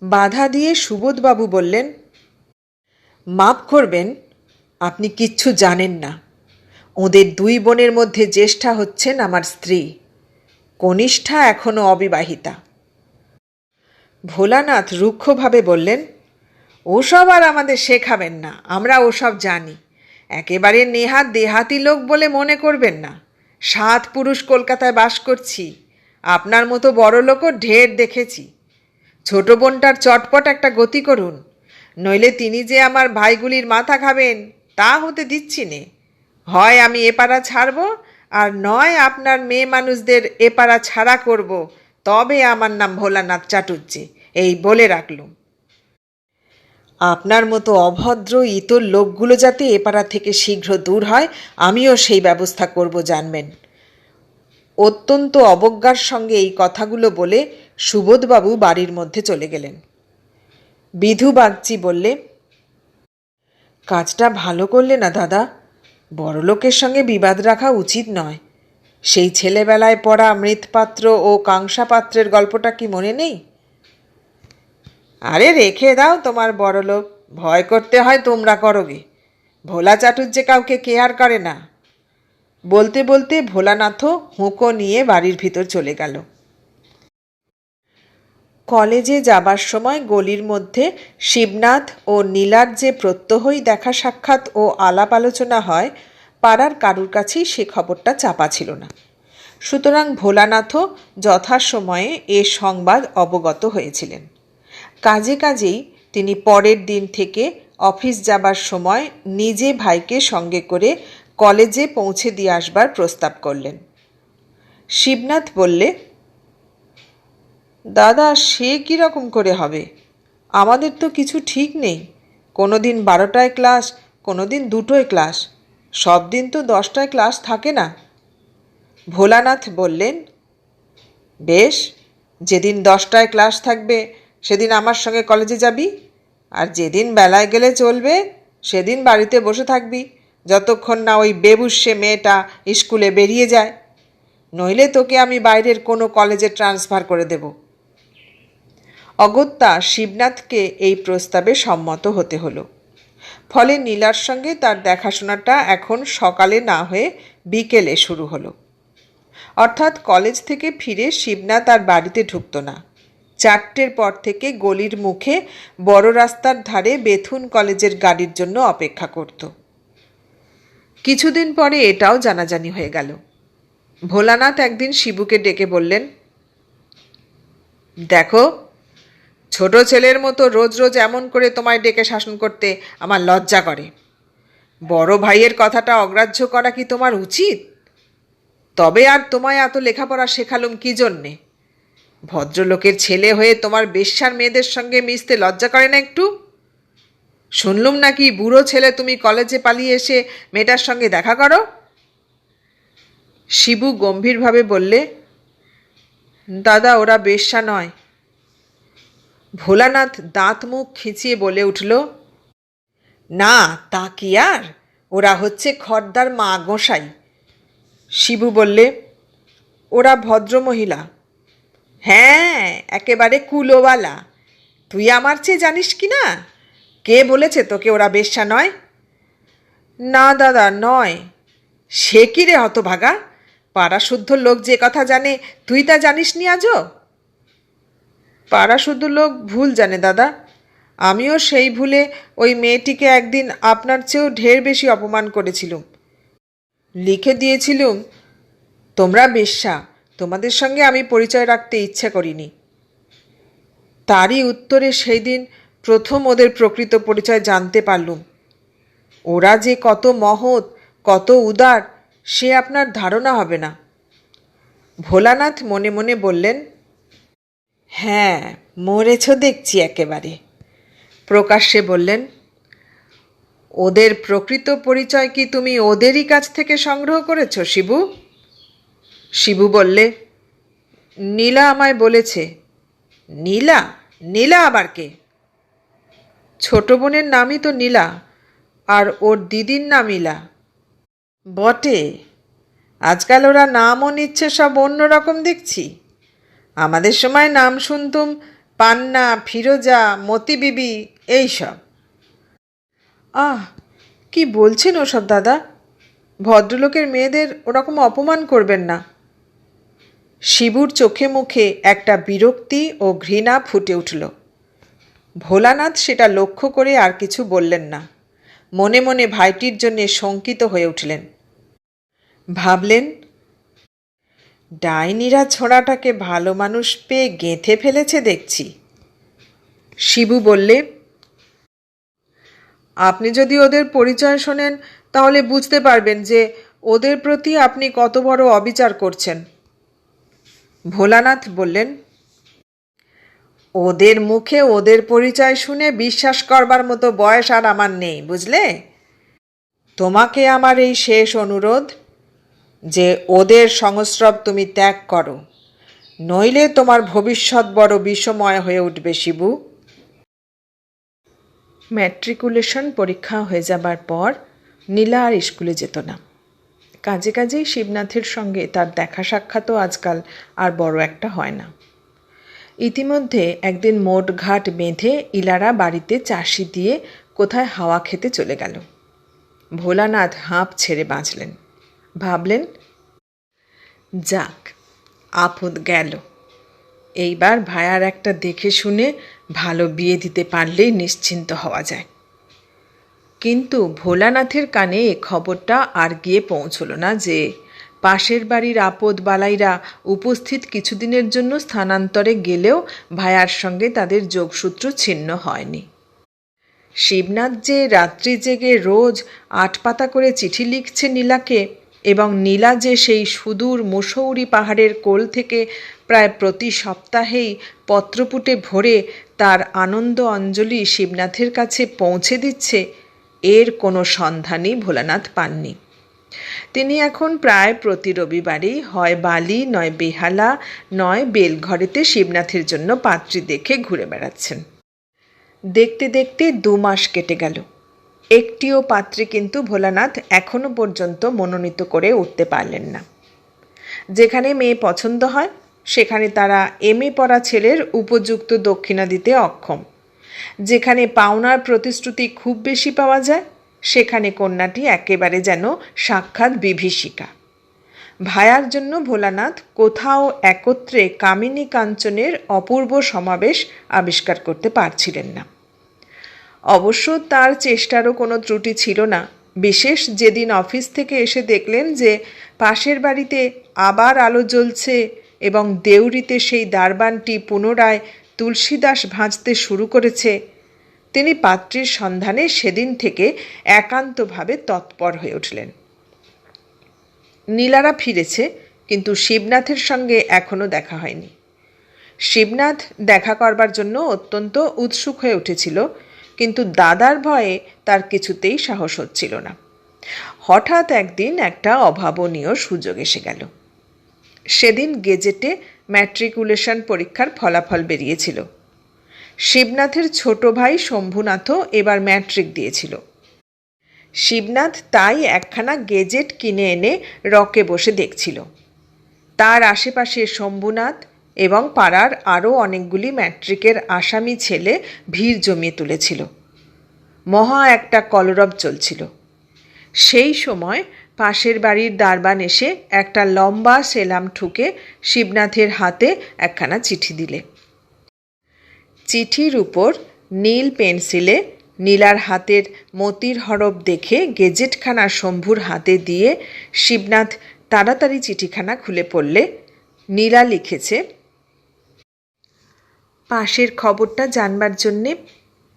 বাধা দিয়ে সুবোধবাবু বললেন, মাপ করবেন, আপনি কিচ্ছু জানেন না। ওদের 2 বোনের মধ্যে জ্যেষ্ঠা হচ্ছেন আমার স্ত্রী, কনিষ্ঠা এখনও অবিবাহিতা। ভোলানাথ রুক্ষভাবে বললেন, ওসব আর আমাদের শেখাবেন না, আমরা ওসব জানি। একেবারে নেহাত দেহাতি লোক বলে মনে করবেন না। 7 পুরুষ কলকাতায় বাস করছি, আপনার মতো বড় লোকও ঢের দেখেছি। ছোট বোনটার চটপট একটা গতি করুন, নইলে তিনি যে আমার ভাইগুলির মাথা খাবেন তা হতে দিচ্ছি নে। হয় আমি এপাড়া ছাড়ব, আর নয় আপনার মেয়ে মানুষদের এপাড়া ছাড়া করব, তবে আমার নাম ভোলানাথ চাটুর্যে, এই বলে রাখলুম। আপনার মতো অভদ্র ইতর লোকগুলো যাতে এ পাড়া থেকে শীঘ্র দূর হয়, আমিও সেই ব্যবস্থা করব জানবেন। অত্যন্ত অবজ্ঞার সঙ্গে এই কথাগুলো বলে সুবোধবাবু বাড়ির মধ্যে চলে গেলেন। বিধু বাগচি বললে, কাজটা ভালো করলে না দাদা, বড়লোকের সঙ্গে বিবাদ রাখা উচিত নয়। সেই ছেলেবেলায় পড়া মৃৎপাত্র ও কাংসাপাত্রের গল্পটা কি মনে নেই? আরে রেখে দাও তোমার বড়লোক, ভয় করতে হয় তোমরা করোগে, ভোলা চাটুর্যে কাউকে কেয়ার করে না। বলতে বলতে ভোলানাথও হুঁকো নিয়ে বাড়ির ভিতর চলে গেল। কলেজে যাবার সময় গলির মধ্যে শিবনাথ ও নীলার যে প্রত্যহই দেখা সাক্ষাৎ ও আলাপ আলোচনা হয়, পাড়ার কারুর কাছেই সে খবরটা চাপা ছিল না। সুতরাং ভোলানাথও যথাসময়ে এ সংবাদ অবগত হয়েছিলেন। কাজে কাজেই তিনি পরের দিন থেকে অফিস যাবার সময় নিজে ভাইকে সঙ্গে করে কলেজে পৌঁছে দিয়ে আসবার প্রস্তাব করলেন। শিবনাথ বললে, দাদা সে কীরকম করে হবে? আমাদের তো কিছু ঠিক নেই। কোনো দিন 12টায় ক্লাস, কোনো দিন 2টোয় ক্লাস, সব দিন তো 10টায় ক্লাস থাকে না। ভোলানাথ বললেন, বেশ, যেদিন 10টায় ক্লাস থাকবে সেদিন আমার সঙ্গে কলেজে যাবি, আর যেদিন বেলায় গেলে চলবে সেদিন বাড়িতে বসে থাকবি, যতক্ষণ না ওই বেবুসে মেয়েটা স্কুলে বেরিয়ে যায়। নইলে তোকে আমি বাইরের কোনো কলেজে ট্রান্সফার করে দেব। অগত্যা শিবনাথকে এই প্রস্তাবে সম্মত হতে হলো। ফলে নীলার সঙ্গে তার দেখাশোনাটা এখন সকালে না হয়ে বিকেলে শুরু হলো। অর্থাৎ কলেজ থেকে ফিরে শিবনাথ আর বাড়িতে ঢুকত না। 4টের পর থেকে গলির মুখে বড় রাস্তার ধারে বেথুন কলেজের গাড়ির জন্য অপেক্ষা করত। কিছুদিন পরে এটাও জানাজানি হয়ে গেল। ভোলানাথ একদিন শিবুকে ডেকে বললেন, দেখো, ছোট ছেলের মতো রোজ রোজ এমন করে তোমায় ডেকে শাসন করতে আমার লজ্জা করে। বড় ভাইয়ের কথাটা অগ্রাহ্য করা কি তোমার উচিত? তবে আর তোমায় এত লেখাপড়া শেখালুম কী জন্যে? ভদ্রলোকের ছেলে হয়ে তোমার বেশ্যার মেয়েদের সঙ্গে মিশতে লজ্জা করে না একটু? শুনলুম নাকি বুড়ো ছেলে তুমি কলেজে পালিয়ে এসে মেয়েটার সঙ্গে দেখা করো। শিবু গম্ভীরভাবে বললে, দাদা ওরা বেশ্যা নয়। ভোলানাথ দাঁত মুখ খিঁচিয়ে বলে উঠল, না তা কি আর, ওরা হচ্ছে খর্দার মা গোসাই। শিবু বললে, ওরা ভদ্রমহিলা। হ্যাঁ, একেবারে কুলোওয়ালা। তুই আমার চেয়ে জানিস কি না? কে বলেছে তোকে ওরা বেশ্যা নয়? না দাদা, নয়। সে কি রে হতভাগা? পাড়াশুদ্ধ লোক যে কথা জানে তুই তা জানিস নি আজও? পাড়াশুদ্ধ লোক ভুল জানে দাদা। আমিও সেই ভুলে ওই মেয়েটিকে একদিন আপনার চেয়েও ঢের বেশি অপমান করেছিলুম। লিখে দিয়েছিলুম, তোমরা বেশ্যা, তোমাদের সঙ্গে আমি পরিচয় রাখতে ইচ্ছে করিনি। তারই উত্তরে সেই দিন প্রথম ওদের প্রকৃত পরিচয় জানতে পারলুম। ওরা যে কত মহৎ, কত উদার, সে আপনার ধারণা হবে না। ভোলানাথ মনে মনে বললেন, হ্যাঁ, মরেছ দেখছি একেবারে। প্রকাশ্যে বললেন, ওদের প্রকৃত পরিচয় কি তুমি ওদেরই কাছ থেকে সংগ্রহ করেছ শিবু? শিবু বললে, নীলা আমায় বলেছে। নীলা? নীলা আবার কে? ছোট বোনের নামই তো নীলা, আর ওর দিদির নাম ইলা। বটে, আজকাল ওরা নামও নিচ্ছে সব অন্য রকম দেখছি। আমাদের সময় নাম শুনতুম পান্না, ফিরোজা, মতি বিবি, এইসব। আহ, কি বলছেন ওসব দাদা? ভদ্রলোকের মেয়েদের ওরকম অপমান করবেন না। শিবুর চোখে মুখে একটা বিরক্তি ও ঘৃণা ফুটে উঠল। ভোলানাথ সেটা লক্ষ্য করে আর কিছু বললেন না। মনে মনে ভাইটির জন্যে শঙ্কিত হয়ে উঠলেন। ভাবলেন, ডাইনিরা ছোঁড়াটাকে ভালো মানুষ পেয়ে গেঁথে ফেলেছে দেখছি। শিবু বললে, আপনি যদি ওদের পরিচয় শোনেন তাহলে বুঝতে পারবেন যে ওদের প্রতি আপনি কত বড় অবিচার করছেন। ভোলানাথ বললেন, ওদের মুখে ওদের পরিচয় শুনে বিশ্বাস করবার মতো বয়স আর আমার নেই, বুঝলে? তোমাকে আমার এই শেষ অনুরোধ যে ওদের সংস্রব তুমি ত্যাগ করো, নইলে তোমার ভবিষ্যৎ বড় বিষময় হয়ে উঠবে শিবু। ম্যাট্রিকুলেশন পরীক্ষা হয়ে যাবার পর নীলা আর স্কুলে যেত না। কাজে কাজেই শিবনাথের সঙ্গে তার দেখা সাক্ষাৎও আজকাল আর বড় একটা হয় না। ইতিমধ্যে একদিন মোট ঘাট বেঁধে ইলারা বাড়িতে চাষি দিয়ে কোথায় হাওয়া খেতে চলে গেল। ভোলানাথ হাঁপ ছেড়ে বাঁচলেন। ভাবলেন, যাক, আপদ গেল। এইবার ভায়ার একটা দেখে শুনে ভালো বিয়ে দিতে পারলেই নিশ্চিন্ত হওয়া যায়। কিন্তু ভোলানাথের কানে এ খবরটা আর গিয়ে পৌঁছল না যে পাশের বাড়ির আপদ বালাইরা উপস্থিত কিছুদিনের জন্য স্থানান্তরে গেলেও ভায়ার সঙ্গে তাদের যোগসূত্র ছিন্ন হয়নি। শিবনাথ যে রাত্রি জেগে রোজ ৮ পাতা করে চিঠি লিখছে নীলাকে, এবং নীলা যে সেই সুদূর মুসৌরি পাহাড়ের কোল থেকে প্রায় প্রতি সপ্তাহেই পত্রপুটে ভরে তার আনন্দ অঞ্জলি শিবনাথের কাছে পৌঁছে দিচ্ছে, এর কোনো সন্ধানই ভোলানাথ পাননি। তিনি এখন প্রায় প্রতি রবিবারই হয় বালি, নয় বেহালা, নয় বেলঘরেতে শিবনাথের জন্য পাত্রী দেখে ঘুরে বেড়াচ্ছেন। দেখতে দেখতে 2 মাস কেটে গেল। একটিও পাত্রী কিন্তু ভোলানাথ এখনো পর্যন্ত মনোনীত করে উঠতে পারলেন না। যেখানে মেয়ে পছন্দ হয় সেখানে তারা MA পড়া ছেলের উপযুক্ত দক্ষিণা দিতে অক্ষম। যেখানে পাওনার প্রতিশ্রুতি খুব বেশি পাওয়া যায় সেখানে কন্যাটি একেবারে যেন সাক্ষাৎ বিভীষিকা। ভায়ার জন্য ভোলানাথ কোথাও একত্রে কামিনী কাঞ্চনের অপূর্ব সমাবেশ আবিষ্কার করতে পারছিলেন না। অবশ্য তার চেষ্টারও কোনো ত্রুটি ছিল না, বিশেষ যেদিন অফিস থেকে এসে দেখলেন যে পাশের বাড়িতে আবার আলো জ্বলছে এবং দেউড়িতে সেই দারবানটি পুনরায় তুলসীদাস ভাঁজতে শুরু করেছে। তিনি পাত্রীর সন্ধানে সেদিন থেকে একান্তভাবে তৎপর হয়ে উঠলেন। নীলারা ফিরেছে, কিন্তু শিবনাথের সঙ্গে এখনও দেখা হয়নি। শিবনাথ দেখা করবার জন্য অত্যন্ত উৎসুক হয়ে উঠেছিল, কিন্তু দাদার ভয়ে তার কিছুতেই সাহস হচ্ছিল না। হঠাৎ একদিন একটা অভাবনীয় সুযোগ এসে গেল। সেদিন গেজেটে ম্যাট্রিকুলেশন পরীক্ষার ফলাফল বেরিয়েছিল। শিবনাথের ছোট ভাই শম্ভুনাথও এবার ম্যাট্রিক দিয়েছিল। শিবনাথ তাই একখানা গেজেট কিনে এনে রকে বসে দেখছিল। তার আশেপাশে শম্ভুনাথ এবং পাড়ার আরও অনেকগুলি ম্যাট্রিকের আসামি ছেলে ভিড় জমিয়ে তুলেছিল। মহা একটা কলরব চলছিল। সেই সময় পাশের বাড়ির দারবান এসে একটা লম্বা সেলাম ঠুকে শিবনাথের হাতে একখানা চিঠি দিলে। চিঠির উপর নীল পেন্সিলে নীলার হাতের মতির হরফ দেখে গেজেটখানা শম্ভুর হাতে দিয়ে শিবনাথ তাড়াতাড়ি চিঠিখানা খুলে পড়লে নীলা লিখেছে, পাশের খবরটা জানবার জন্যে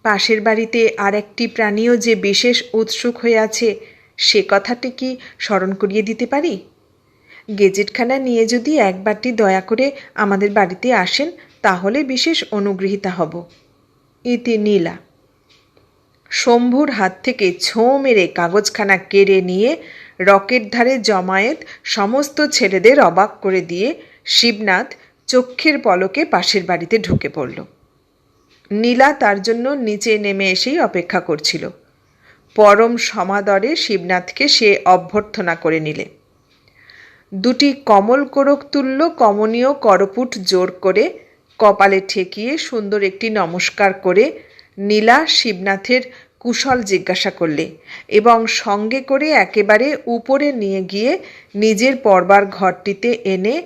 পাশের বাড়িতে আর একটি প্রাণীও যে বিশেষ উৎসুক হয়ে আছে সে কথাটি কি স্মরণ করিয়ে দিতে পারি? গেজেটখানা নিয়ে যদি একবারটি দয়া করে আমাদের বাড়িতে আসেন তাহলে বিশেষ অনুগৃহীতা হব। ইতি নীলা। শম্ভুর হাত থেকে ছোঁ মেরে কাগজখানা কেড়ে নিয়ে রকের ধারে জমায়েত সমস্ত ছেলেদের অবাক করে দিয়ে শিবনাথ চক্ষের পলকে পাশের বাড়িতে ঢুকে পড়ল। নীলা তার জন্য নিচে নেমে এসেই অপেক্ষা করছিল। পরম সমাদরে শিবনাথকে সে অভ্যর্থনা করে নিলে। 2টি কমল কোরক তুল্য কমনীয় করপুট জোর করে কপালে ঠেকিয়ে সুন্দর একটি নমস্কার করে নীলা শিবনাথের কুশল জিজ্ঞাসা করলে এবং সঙ্গে করে একেবারে উপরে নিয়ে গিয়ে নিজের পড়বার ঘরটিতে এনে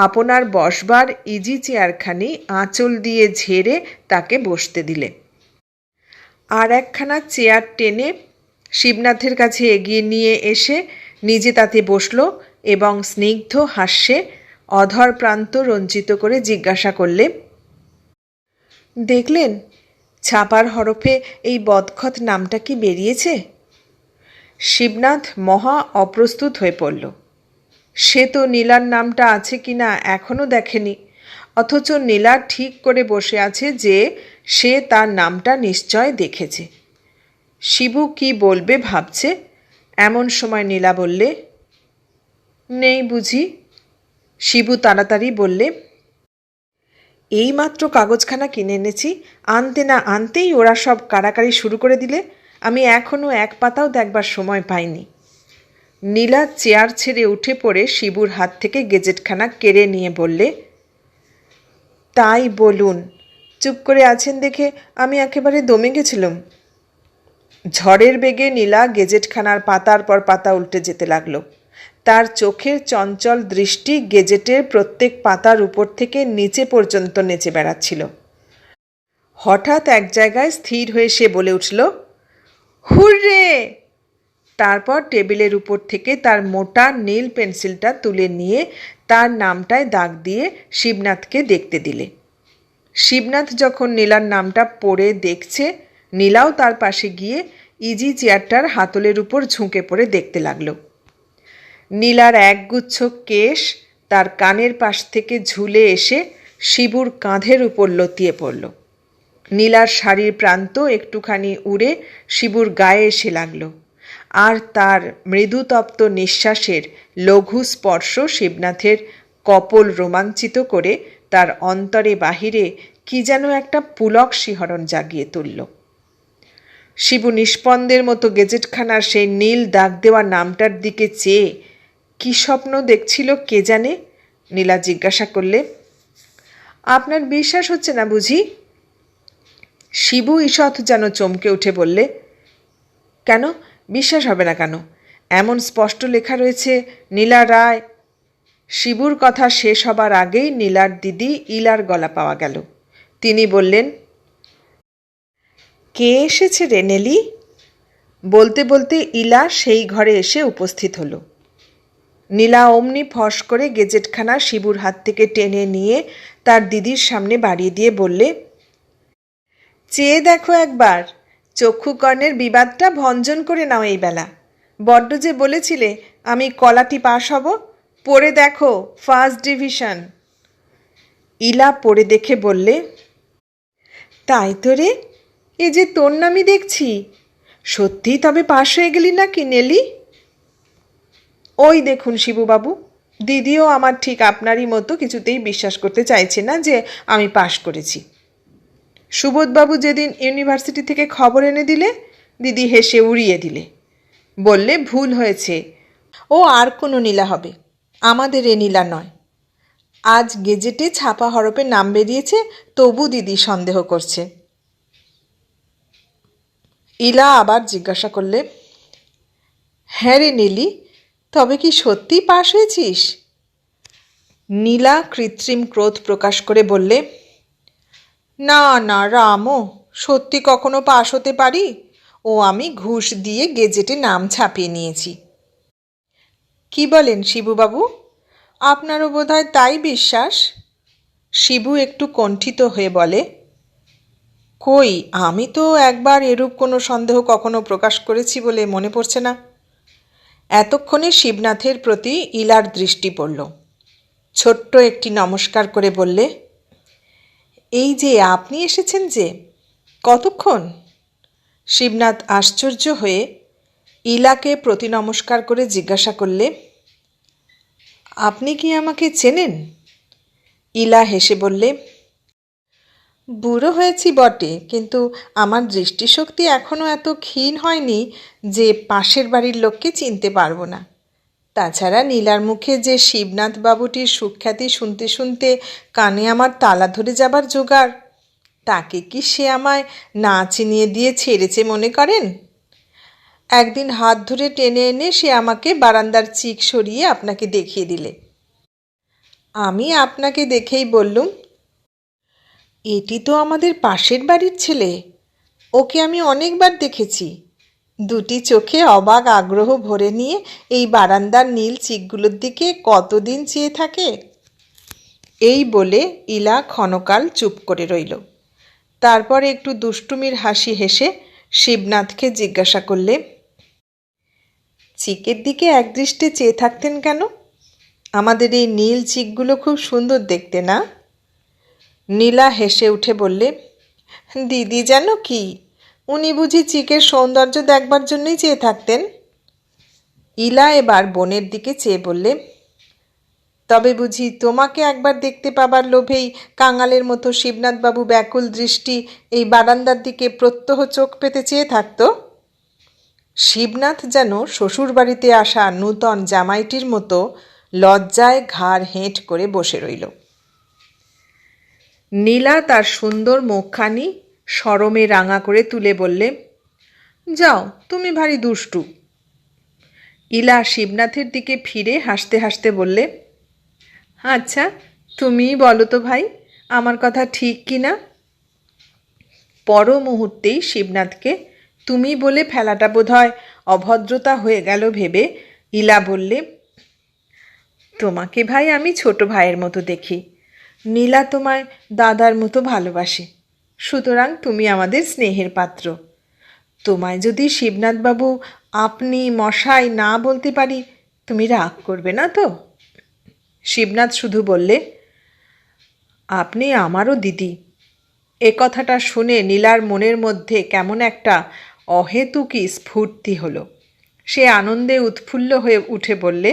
আপনার বসবার ইজি চেয়ারখানি আঁচল দিয়ে ঝেড়ে তাকে বসতে দিলে। আর একখানা চেয়ার টেনে শিবনাথের কাছে এগিয়ে নিয়ে এসে নিজে তাতে বসল এবং স্নিগ্ধ হাস্যে অধর প্রান্ত রঞ্জিত করে জিজ্ঞাসা করলে, দেখলেন ছাপার হরফে এই বদখত নামটা কি বেরিয়েছে? শিবনাথ মহা অপ্রস্তুত হয়ে পড়ল। সে তো নীলার নামটা আছে কি না এখনও দেখেনি, অথচ নীলা ঠিক করে বসে আছে যে সে তার নামটা নিশ্চয় দেখেছে। শিবু কি বলবে ভাবছে। এমন সময় নীলা বললে, নেই বুঝি? শিবু তাড়াতাড়ি বললে, এইমাত্র কাগজখানা কিনে এনেছি, আনতে না আনতেই ওরা সব কাড়াকাড়ি শুরু করে দিলে। আমি এখনও এক পাতাও দেখবার সময় পাইনি। নীলা চেয়ার ছেড়ে উঠে পড়ে শিবুর হাত থেকে গেজেটখানা কেড়ে নিয়ে বললে, তাই বলুন, চুপ করে আছেন দেখে আমি একেবারে দমে গেছিলাম। ঝড়ের বেগে নীলা গেজেটখানার পাতার পর পাতা উল্টে যেতে লাগলো। তার চোখের চঞ্চল দৃষ্টি গেজেটের প্রত্যেক পাতার উপর থেকে নিচে পর্যন্ত নেচে বেড়াচ্ছিল। হঠাৎ এক জায়গায় স্থির হয়ে সে বলে উঠল, হুররে! তারপর টেবিলের উপর থেকে তার মোটা নীল পেন্সিলটা তুলে নিয়ে তার নামটায় দাগ দিয়ে শিবনাথকে দেখতে দিলে। শিবনাথ যখন নীলার নামটা পড়ে দেখছে, নীলাও তার পাশে গিয়ে ইজি চেয়ারটার হাতলের উপর ঝুঁকে পড়ে দেখতে লাগলো। নীলার একগুচ্ছ কেশ তার কানের পাশ থেকে ঝুলে এসে শিবুর কাঁধের উপর লতিয়ে পড়ল। নীলার শাড়ির প্রান্ত একটুখানি উড়ে শিবুর গায়ে এসে লাগল, আর তার মৃদুতপ্ত নিঃশ্বাসের লঘু স্পর্শ শিবনাথের কপোল রোমাঞ্চিত করে তার অন্তরে বাহিরে কি যেন একটা পুলক শিহরণ জাগিয়ে তুলল। শিবু নিষ্পন্দের মতো গেজেটখানার সেই নীল দাগ দেওয়া নামটার দিকে চেয়ে কি স্বপ্ন দেখছিল কে জানে। নীলা জিজ্ঞাসা করলে, আপনার বিশ্বাস হচ্ছে না বুঝি? শিবু ঈষৎ যেন চমকে উঠে বললে, কেন বিশ্বাস হবে না কেন? এমন স্পষ্ট লেখা রয়েছে নীলা রায়। শিবুর কথা শেষ হবার আগেই নীলার দিদি ইলার গলা পাওয়া গেল। তিনি বললেন, কে এসেছে রে নেলি? বলতে বলতে ইলা সেই ঘরে এসে উপস্থিত হলো। নীলা অমনি ফস করে গেজেটখানা শিবুর হাত থেকে টেনে নিয়ে তার দিদির সামনে বাড়িয়ে দিয়ে বললে, চেয়ে দেখো একবার, চক্ষুকর্ণের বিবাদটা ভঞ্জন করে নাও এই বেলা। বড্ড যে বলেছিলে আমি কলাটি পাশ হব, পড়ে দেখো, ফার্স্ট ডিভিশন। ইলা পড়ে দেখে বললে, তাই তো রে, এ যে তোর নামই দেখছি। সত্যিই তবে পাশ হয়ে গেলি না কি নেলি? ওই দেখুন শিবুবাবু, দিদিও আমার ঠিক আপনারই মতো কিছুতেই বিশ্বাস করতে চাইছে না যে আমি পাশ করেছি। সুবোধবাবু যেদিন ইউনিভার্সিটি থেকে খবর এনে দিলে, দিদি হেসে উড়িয়ে দিলে, বললে ভুল হয়েছে, ও আর কোনো নীলা হবে, আমাদের এ নীলা নয়। আজ গেজেটে ছাপা হরফে নাম বেরিয়েছে, তবু দিদি সন্দেহ করছে। ইলা আবার জিজ্ঞাসা করলে, হ্যাঁ রে নীলি, তবে কি সত্যি পাশ হয়েছিস? নীলা কৃত্রিম ক্রোধ প্রকাশ করে বললে, না না রামও, সত্যি কখনো পাশ হতে পারি? ও আমি ঘুষ দিয়ে গেজেটে নাম ছাপিয়ে নিয়েছি। কি বলেন শিবুবাবু, আপনারও বোধহয় তাই বিশ্বাস? শিবু একটু কণ্ঠিত হয়ে বলে, কই, আমি তো একবার এরূপ কোনো সন্দেহ কখনো প্রকাশ করেছি বলে মনে পড়ছে না। এতক্ষণে শিবনাথের প্রতি ইলার দৃষ্টি পড়ল। ছোট্ট একটি নমস্কার করে বললে, এই যে আপনি এসেছেন যে, কতক্ষণ? শিবনাথ আশ্চর্য হয়ে ইলাকে প্রতি নমস্কার করে জিজ্ঞাসা করলে, আপনি কি আমাকে চেনেন? ইলা হেসে বললে, বুড়ো হয়েছি বটে, কিন্তু আমার দৃষ্টিশক্তি এখনও এত ক্ষীণ হয়নি যে পাশের বাড়ির লোককে চিনতে পারবো না। তাছাড়া নীলার মুখে যে শিবনাথ বাবুটির সুখ্যাতি শুনতে শুনতে কানে আমার তালা ধরে যাবার জোগাড়, তাকে কি সে আমায় না চিনিয়ে দিয়ে ছেড়েছে মনে করেন? একদিন হাত ধরে টেনে এনে সে আমাকে বারান্দার চিক সরিয়ে আপনাকে দেখিয়ে দিলে। আমি আপনাকে দেখেই বললুম, এটি তো আমাদের পাশের বাড়ির ছেলে, ওকে আমি অনেকবার দেখেছি। দুটি চোখে অবাক আগ্রহ ভরে নিয়ে এই বারান্দার নীল চিকগুলোর দিকে কতদিন চেয়ে থাকে। এই বলে ইলা ক্ষণকাল চুপ করে রইল। তারপর একটু দুষ্টুমির হাসি হেসে শিবনাথকে জিজ্ঞাসা করলে, চিকের দিকে একদৃষ্টে চেয়ে থাকতেন কেন? আমাদের এই নীল চিকগুলো খুব সুন্দর দেখতে না? নীলা হেসে উঠে বললে, দিদি যেন কি, উনি বুঝি চিকের সৌন্দর্য দেখবার জন্যই চেয়ে থাকতেন? ইলা এবার বোনের দিকে চেয়ে বললে, তবে বুঝি তোমাকে একবার দেখতে পাবার লোভেই কাঙালের মতো শিবনাথবাবু ব্যাকুল দৃষ্টি এই বারান্দার দিকে প্রত্যহ চোখ পেতে চেয়ে থাকত? শিবনাথ যেন শ্বশুরবাড়িতে আসা নূতন জামাইটির মতো লজ্জায় ঘাড় হেঁট করে বসে রইল। নীলা তার সুন্দর মুখখানি শরমে রাঙা করে তুলে বললে, যাও, তুমি ভারী দুষ্টু। ইলা শিবনাথের দিকে ফিরে হাসতে হাসতে বললে, আচ্ছা, তুমিই বলো তো ভাই, আমার কথা ঠিক কি না? পর মুহূর্তেই শিবনাথকে তুমি বলে ফেলাটা বোধহয় অভদ্রতা হয়ে গেল ভেবে ইলা বললে, তোমাকে ভাই আমি ছোট ভাইয়ের মতো দেখি, নীলা তোমায় দাদার মতো ভালোবাসে, সুতরাং তুমি আমাদের স্নেহের পাত্র। তোমায় যদি শিবনাথবাবু আপনি মশাই না বলতে পারি, তুমি রাগ করবে না তো? শিবনাথ শুধু বললে, আপনি আমারও দিদি। এ কথাটা শুনে নীলার মনের মধ্যে কেমন একটা অহেতুকী স্ফূর্তি হলো। সে আনন্দে উৎফুল্ল হয়ে উঠে বললে,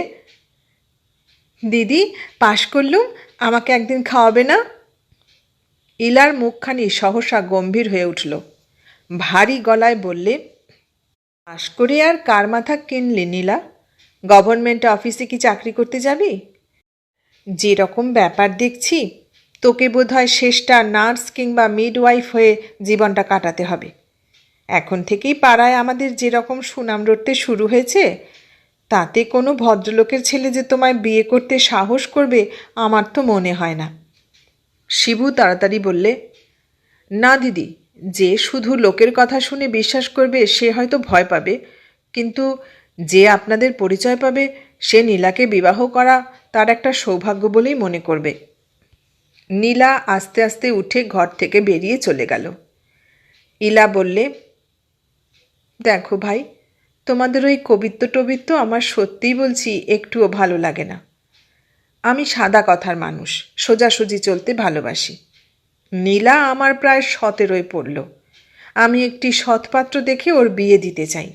দিদি, পাশ করলুম, আমাকে একদিন খাওয়াবে না? ইলার মুখখানি সহসা গম্ভীর হয়ে উঠল। ভারী গলায় বললে, পাশ করে আর কার মাথা কিনলি নীলা? গভর্নমেন্ট অফিসে কি চাকরি করতে যাবি? যেরকম ব্যাপার দেখছি, তোকে বোধহয় শেষটা নার্স কিংবা মিডওয়াইফ হয়ে জীবনটা কাটাতে হবে। এখন থেকেই পাড়ায় আমাদের যেরকম সুনাম রটতে শুরু হয়েছে, তাতে কোনো ভদ্রলোকের ছেলে যে তোমায় বিয়ে করতে সাহস করবে আমার তো মনে হয় না। শিবু তাড়াতাড়ি বললে, না দিদি, যে শুধু লোকের কথা শুনে বিশ্বাস করবে সে হয়তো ভয় পাবে, কিন্তু যে আপনাদের পরিচয় পাবে সে নীলাকে বিবাহ করা তার একটা সৌভাগ্য বলেই মনে করবে। নীলা আস্তে আস্তে উঠে ঘর থেকে বেরিয়ে চলে গেল। ইলা বললে, দেখো ভাই, তোমাদের ওই কবিত্ব টবিত্ব আমার সত্যিই বলছি একটুও ভালো লাগে না। আমি সাদা কথার মানুষ, সোজাসুজি চলতে ভালোবাসি। নীলা আমার প্রায় 17 পড়ল। আমি একটি সৎপাত্র দেখে ওর বিয়ে দিতে চাই।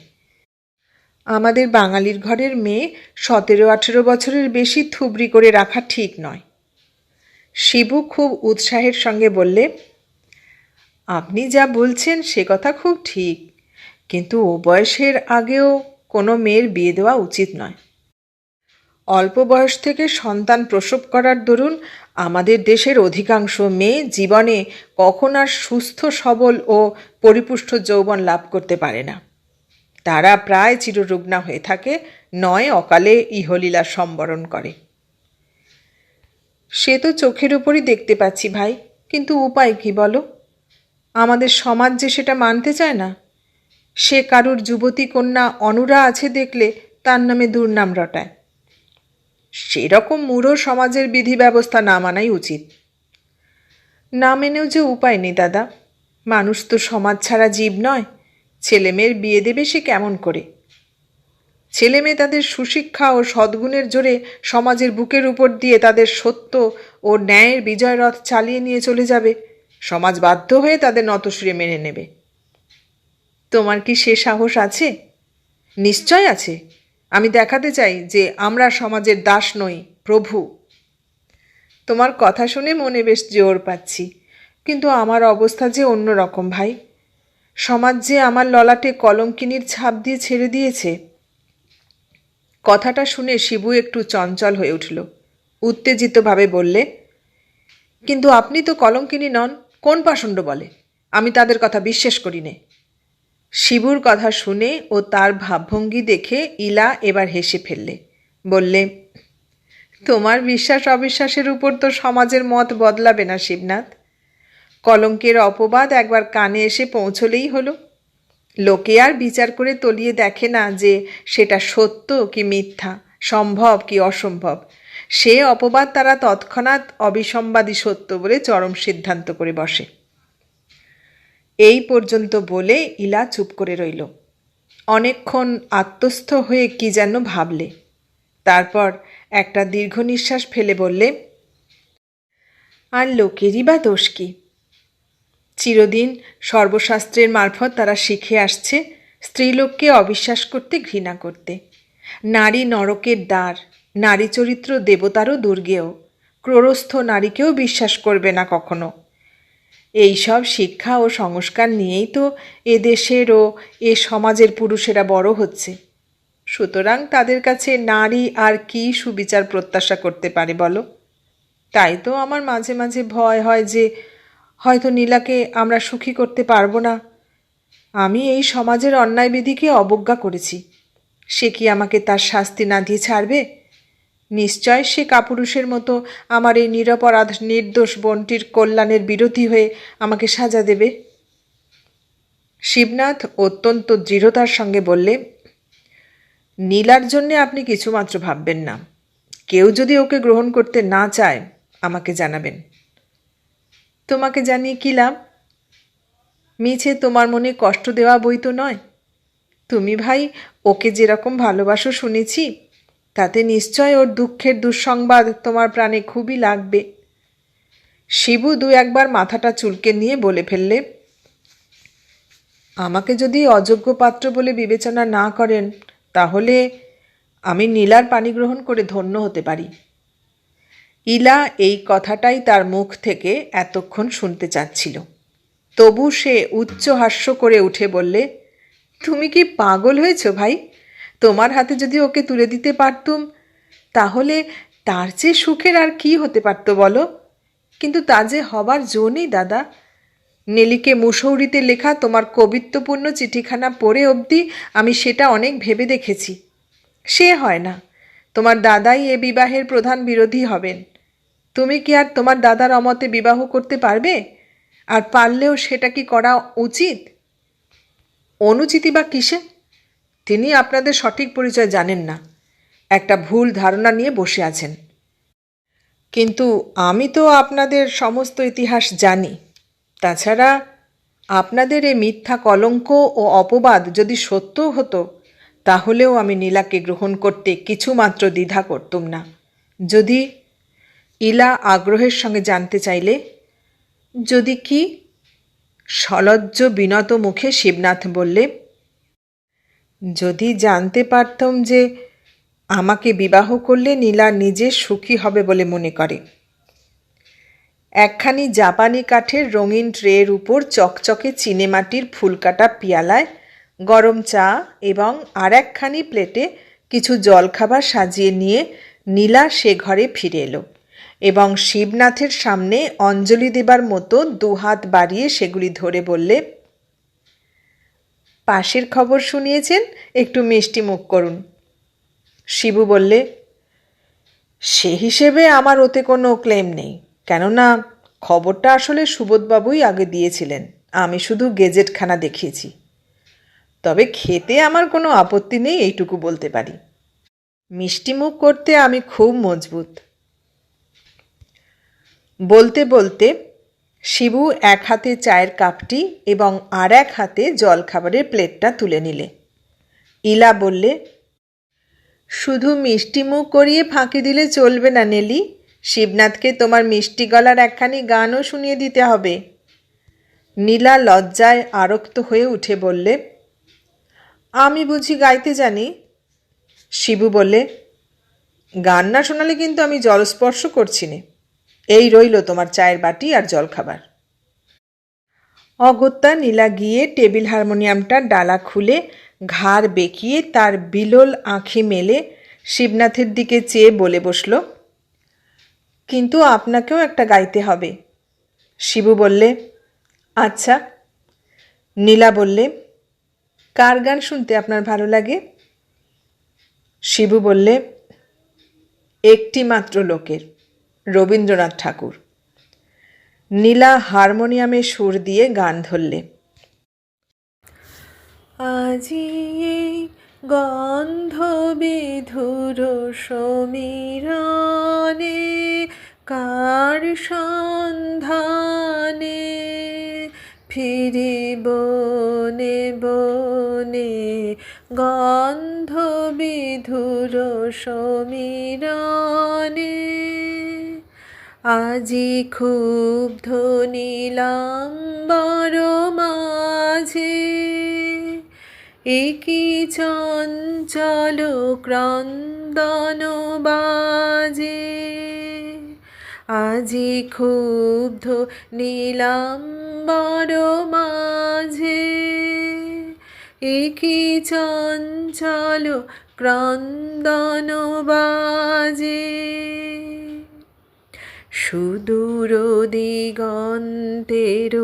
আমাদের বাঙালির ঘরের মেয়ে 17-18 বছরের বেশি থুবড়ি করে রাখা ঠিক নয়। শিবু খুব উৎসাহের সঙ্গে বললে, আপনি যা বলছেন সে কথা খুব ঠিক, কিন্তু ও বয়সের আগেও কোনো মেয়ের বিয়ে দেওয়া উচিত নয়। অল্প বয়স থেকে সন্তান প্রসব করার দরুন আমাদের দেশের অধিকাংশ মেয়ে জীবনে কখন আর সুস্থ সবল ও পরিপুষ্ট যৌবন লাভ করতে পারে না। তারা প্রায় চিররুগ্না হয়ে থাকে, নয় অকালে ইহলীলা সম্বরণ করে। সে তো চোখের উপরই দেখতে পাচ্ছি ভাই, কিন্তু উপায় কি বলো? আমাদের সমাজ যে সেটা মানতে চায় না। সে কারুর যুবতী কন্যা অনুরা আছে দেখলে তার নামে দুর্নাম রটায়। সেরকম মূঢ় সমাজের বিধি ব্যবস্থা না মানাই উচিত। না মেনেও যে উপায় নেই দাদা, মানুষ তো সমাজ ছাড়া জীব নয়। ছেলেমেয়ের বিয়ে দেবে সে কেমন করে? ছেলেমেয়ে তাদের সুশিক্ষা ও সদ্গুণের জোরে সমাজের বুকের উপর দিয়ে তাদের সত্য ও ন্যায়ের বিজয়রথ চালিয়ে নিয়ে চলে যাবে, সমাজ বাধ্য হয়ে তাদের নতশিরে মেনে নেবে। তোমার কি সে সাহস আছে? নিশ্চয় আছে। আমি দেখাতে চাই যে আমরা সমাজের দাস নই, প্রভু। তোমার কথা শুনে মনে বেশ জোর পাচ্ছি, কিন্তু আমার অবস্থা যে অন্য রকম ভাই। সমাজ যে আমার ললাটে কলঙ্কিনীর ছাপ দিয়ে ছেড়ে দিয়েছে। কথাটা শুনে শিবু একটু চঞ্চল হয়ে উঠল। উত্তেজিতভাবে বললে, কিন্তু আপনি তো কলঙ্কিনী নন, কোন পাষণ্ড বলে? আমি তাদের কথা বিশ্বাস করি নে। শিবুর কথা শুনে ও তার ভাবভঙ্গি দেখে ইলা এবার হেসে ফেললে। বললে, তোমার বিশ্বাস অবিশ্বাসের উপর তো সমাজের মত বদলাবে না শিবনাথ। কলঙ্কের অপবাদ একবার কানে এসে পৌঁছলেই হলো। লোকে আর বিচার করে তলিয়ে দেখে না যে সেটা সত্য কি মিথ্যা, সম্ভব কি অসম্ভব। সে অপবাদ তারা তৎক্ষণাৎ অবিসম্বাদী সত্য বলে চরম সিদ্ধান্ত করে বসে। এই পর্যন্ত বলে ইলা চুপ করে রইল। অনেকক্ষণ আত্মস্থ হয়ে কি যেন ভাবলে। তারপর একটা দীর্ঘ নিঃশ্বাস ফেলে বললে, আর লোকেরই বা দোষ কী? চিরদিন সর্বশাস্ত্রের মারফত তারা শিখে আসছে স্ত্রীলোককে অবিশ্বাস করতে, ঘৃণা করতে। নারী নরকের দ্বার, নারী চরিত্র দেবতারও দুর্গেয়, ক্রোরস্থ নারীকেও বিশ্বাস করবে না কখনো। এই সব শিক্ষা ও সংস্কার নিয়েই তো এ দেশের ও এ সমাজের পুরুষেরা বড় হচ্ছে। সুতরাং তাদের কাছে নারী আর কী সুবিচার প্রত্যাশা করতে পারে বলো? তাই তো আমার মাঝে মাঝে ভয় হয় যে হয়তো নীলাকে আমরা সুখী করতে পারবো না। আমি এই সমাজের অন্যায় বিধিকে অবজ্ঞা করেছি, সে কি আমাকে তার শাস্তি না দিয়ে ছাড়বে? নিশ্চয় সে কাপুরুষের মতো আমার এই নিরপরাধ নির্দোষ বোনটির কল্যাণের বিরোধী হয়ে আমাকে সাজা দেবে। শিবনাথ অত্যন্ত দৃঢ়তার সঙ্গে বললে, নীলার জন্যে আপনি কিছুমাত্র ভাববেন না। কেউ যদি ওকে গ্রহণ করতে না চায় আমাকে জানাবেন। তোমাকে জানিয়ে কী লাভ? মিছে তোমার মনে কষ্ট দেওয়া বই তো নয়। তুমি ভাই ওকে যেরকম ভালোবাসো শুনেছি, তাতে নিশ্চয় ওর দুঃখের দুঃসংবাদ তোমার প্রাণে খুবই লাগবে। শিবু দু একবার মাথাটা চুলকে নিয়ে বলে ফেললে, আমাকে যদি অযোগ্য পাত্র বলে বিবেচনা না করেন তাহলে আমি নীলার পানি গ্রহণ করে ধন্য হতে পারি। ইলা এই কথাটাই তার মুখ থেকে এতক্ষণ শুনতে চাচ্ছিল। তবু সে উচ্চ হাস্য করে উঠে বললে, তুমি কি পাগল হয়েছ ভাই? তোমার হাতে যদি ওকে তুলে দিতে পারতুম তাহলে তার চেয়ে সুখের আর কি হতে পারত বলো? কিন্তু তা যে হবার জো নেই দাদা। নেলিকে মুসৌরিতে লেখা তোমার কবিত্বপূর্ণ চিঠিখানা পড়ে অবধি আমি সেটা অনেক ভেবে দেখেছি। সে হয় না। তোমার দাদাই এ বিবাহের প্রধান বিরোধী হবেন। তুমি কি আর তোমার দাদার অমতে বিবাহ করতে পারবে? আর পারলেও সেটা কি করা উচিত? অনুচিতই বা কিসে? তিনি আপনাদের সঠিক পরিচয় জানেন না, একটা ভুল ধারণা নিয়ে বসে আছেন। কিন্তু আমি তো আপনাদের সমস্ত ইতিহাস জানি। তাছাড়া আপনাদের এ মিথ্যা কলঙ্ক ও অপবাদ যদি সত্যও হতো তাহলেও আমি নীলাকে গ্রহণ করতে কিছুমাত্র দ্বিধা করতুম না। যদি ইলা আগ্রহের সঙ্গে জানতে চাইলে, যদি কি? সলজ্জ বিনত মুখে শিবনাথ বললে, যদি জানতে পারতাম যে আমাকে বিবাহ করলে নীলা নিজে সুখী হবে বলে মনে করে। একখানি জাপানি কাঠের রঙিন ট্রের উপর চকচকে চিনেমাটির ফুলকাটা পিয়ালায় গরম চা এবং আর একখানি প্লেটে কিছু জলখাবার সাজিয়ে নিয়ে নীলা সে ঘরে ফিরে এলো এবং শিবনাথের সামনে অঞ্জলি দেবার মতো দুহাত বাড়িয়ে সেগুলি ধরে বললে, পাশের খবর শুনিয়েছেন, একটু মিষ্টি মুখ করুন। শিবু বললে, সে হিসেবে আমার ওতে কোনো ক্লেম নেই, কেননা খবরটা আসলে সুবোধবাবুই আগে দিয়েছিলেন, আমি শুধু গেজেটখানা দেখিয়েছি। তবে খেতে আমার কোনো আপত্তি নেই, এইটুকু বলতে পারি। মিষ্টি মুখ করতে আমি খুব মজবুত। বলতে বলতে শিবু এক হাতে চায়ের কাপটি এবং আর এক হাতে জলখাবারের প্লেটটা তুলে নিলে। ইলা বললে, শুধু মিষ্টি মুখ করিয়ে ফাঁকি দিলে চলবে না নেলি, শিবনাথকে তোমার মিষ্টি গলার একখানি গানও শুনিয়ে দিতে হবে। নীলা লজ্জায় আরক্ত হয়ে উঠে বললে, আমি বুঝি গাইতে জানি? শিবু বললে, গান না শোনালে কিন্তু আমি জলস্পর্শ করছি নে। এই রইল তোমার চায়ের বাটি আর জলখাবার। অগত্যা নীলা গিয়ে টেবিল হারমোনিয়ামটার ডালা খুলে ঘাড় বেঁকিয়ে তার বিলোল আঁখি মেলে শিবনাথের দিকে চেয়ে বলে বসল, কিন্তু আপনাকেও একটা গাইতে হবে। শিবু বললে, আচ্ছা। নীলা বললে, কার গান শুনতে আপনার ভালো লাগে? শিবু বললে, একটি মাত্র লোকের, রবীন্দ্রনাথ ঠাকুর। নীলা হারমোনিয়ামে সুর দিয়ে গান ধরলে, আজি এই গন্ধ বিধুর সমীরণে কার সন্ধানে ফিরি বনে বনে, গন্ধ বিধুর সমীরণে আজি ক্ষুব্ধ নীলাম্বর মাঝে, একি চঞ্চল ক্রন্দন বাজে। আজি ক্ষুব্ধ নীলাম্বর মাঝে, একি চঞ্চল ক্রন্দন বাজে। সুদূর দিগন্তের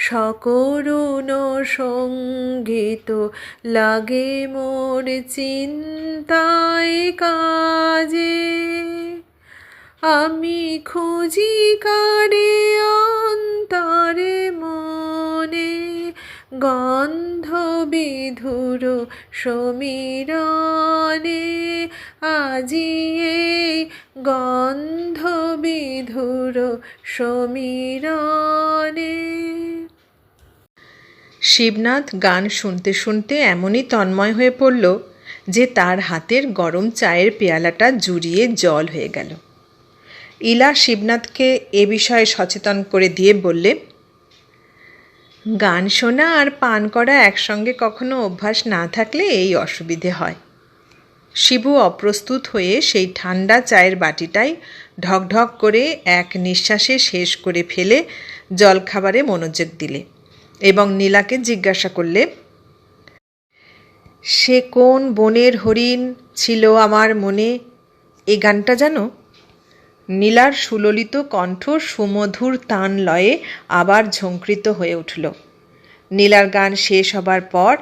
সকরুণ সঙ্গীত লাগে মোর চিন্তায় কাজে। আমি খুঁজি কারে অন্তরে মনে, গন্ধ বিধুর সমীরণে। আজি এই গন্ধ বিধুর সমীরণে। শিবনাথ গান শুনতে শুনতে এমনই তন্ময় হয়ে পড়ল যে তার হাতের গরম চায়ের পেয়ালাটা জুড়িয়ে জল হয়ে গেল। ইলা শিবনাথকে এ বিষয়ে সচেতন করে দিয়ে বললে, গান শোনা আর পান করা একসঙ্গে কখনো অভ্যাস না থাকলে এই অসুবিধে হয়। শিবু অপ্রস্তুত হয়ে সেই ঠান্ডা চায়ের বাটিটাই ঢকঢক করে এক নিঃশ্বাসে শেষ করে ফেলে জলখাবারে মনোযোগ দিলে এবং নীলাকে জিজ্ঞাসা করলে, সে কোন বনের হরিণ ছিল আমার মনে, এ গানটা জানো? নীলার সুললিত কণ্ঠ সুমধুর তান লয়ে আবার ঝঙ্কৃত হয়ে উঠল। নীলার গান শেষ হবার পর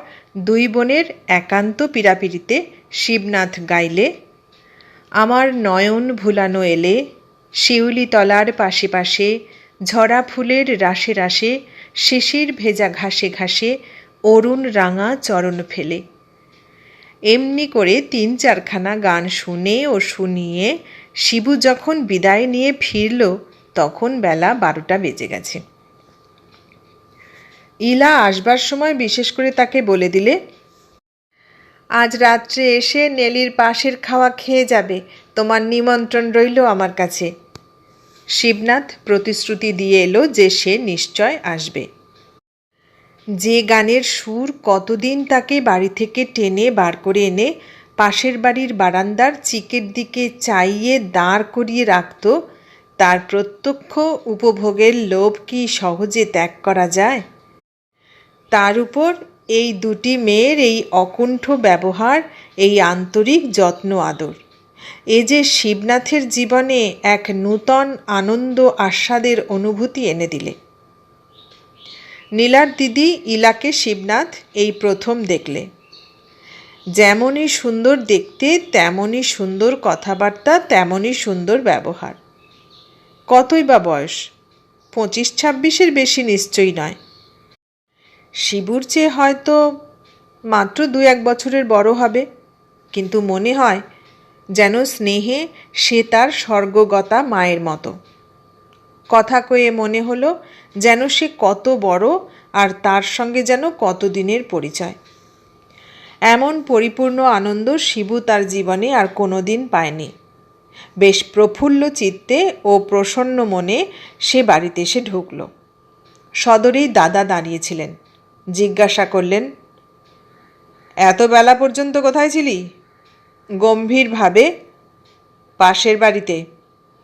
দুই বোনের একান্ত পীড়াপিড়িতে শিবনাথ গাইলে, আমার নয়ন ভুলানো এলে, শিউলি তলার পাশে পাশে, ঝরা ফুলের রাশে রাশে, শিশির ভেজা ঘাসে ঘাসে, অরুণ রাঙা চরণ ফেলে। এমনি করে ৩-৪খানা গান শুনে ও শুনিয়ে শিবু যখন বিদায় নিয়ে ফিরল তখন বেলা 12টা বেজে গেছে। ইলা আসবার সময় বিশেষ করে তাকে বলে দিলে, আজ রাত্রে এসে নেলির পাশের খাওয়া খেয়ে যাবে, তোমার নিমন্ত্রণ রইল আমার কাছে। শিবনাথ প্রতিশ্রুতি দিয়ে এলো যে সে নিশ্চয় আসবে। যে গানের সুর কতদিন তাকে বাড়ি থেকে টেনে বার করে এনে পাশের বাড়ির বারান্দার চিকের দিকে চাইয়ে দাঁড় করিয়ে রাখত, তার প্রত্যক্ষ উপভোগের লোভ কি সহজে ত্যাগ করা যায়? তার উপর এই দুটি মেয়ের এই অকুণ্ঠ ব্যবহার, এই আন্তরিক যত্ন আদর, এ যে শিবনাথের জীবনে এক নূতন আনন্দ আস্বাদের অনুভূতি এনে দিলে। নীলার দিদি ইলাকে শিবনাথ এই প্রথম দেখলে। যেমনই সুন্দর দেখতে, তেমনই সুন্দর কথাবার্তা, তেমনই সুন্দর ব্যবহার। কতই বা বয়স? 25-26-এর বেশি নিশ্চয়ই নয়। শিবুর চেয়ে হয়তো মাত্র 2-1 বছরের বড় হবে, কিন্তু মনে হয় যেন স্নেহে সে তার স্বর্গগতা মায়ের মতো। কথা কয়ে মনে হলো যেন সে কত বড় আর তার সঙ্গে যেন কতদিনের পরিচয়। এমন পরিপূর্ণ আনন্দ শিবু তার জীবনে আর কোনো দিন পায়নি। বেশ প্রফুল্ল চিত্তে ও প্রসন্ন মনে সে বাড়িতে এসে ঢুকল। সদরেই দাদা দাঁড়িয়েছিলেন। জিজ্ঞাসা করলেন, এত বেলা পর্যন্ত কোথায় ছিলি? গম্ভীরভাবে, পাশের বাড়িতে,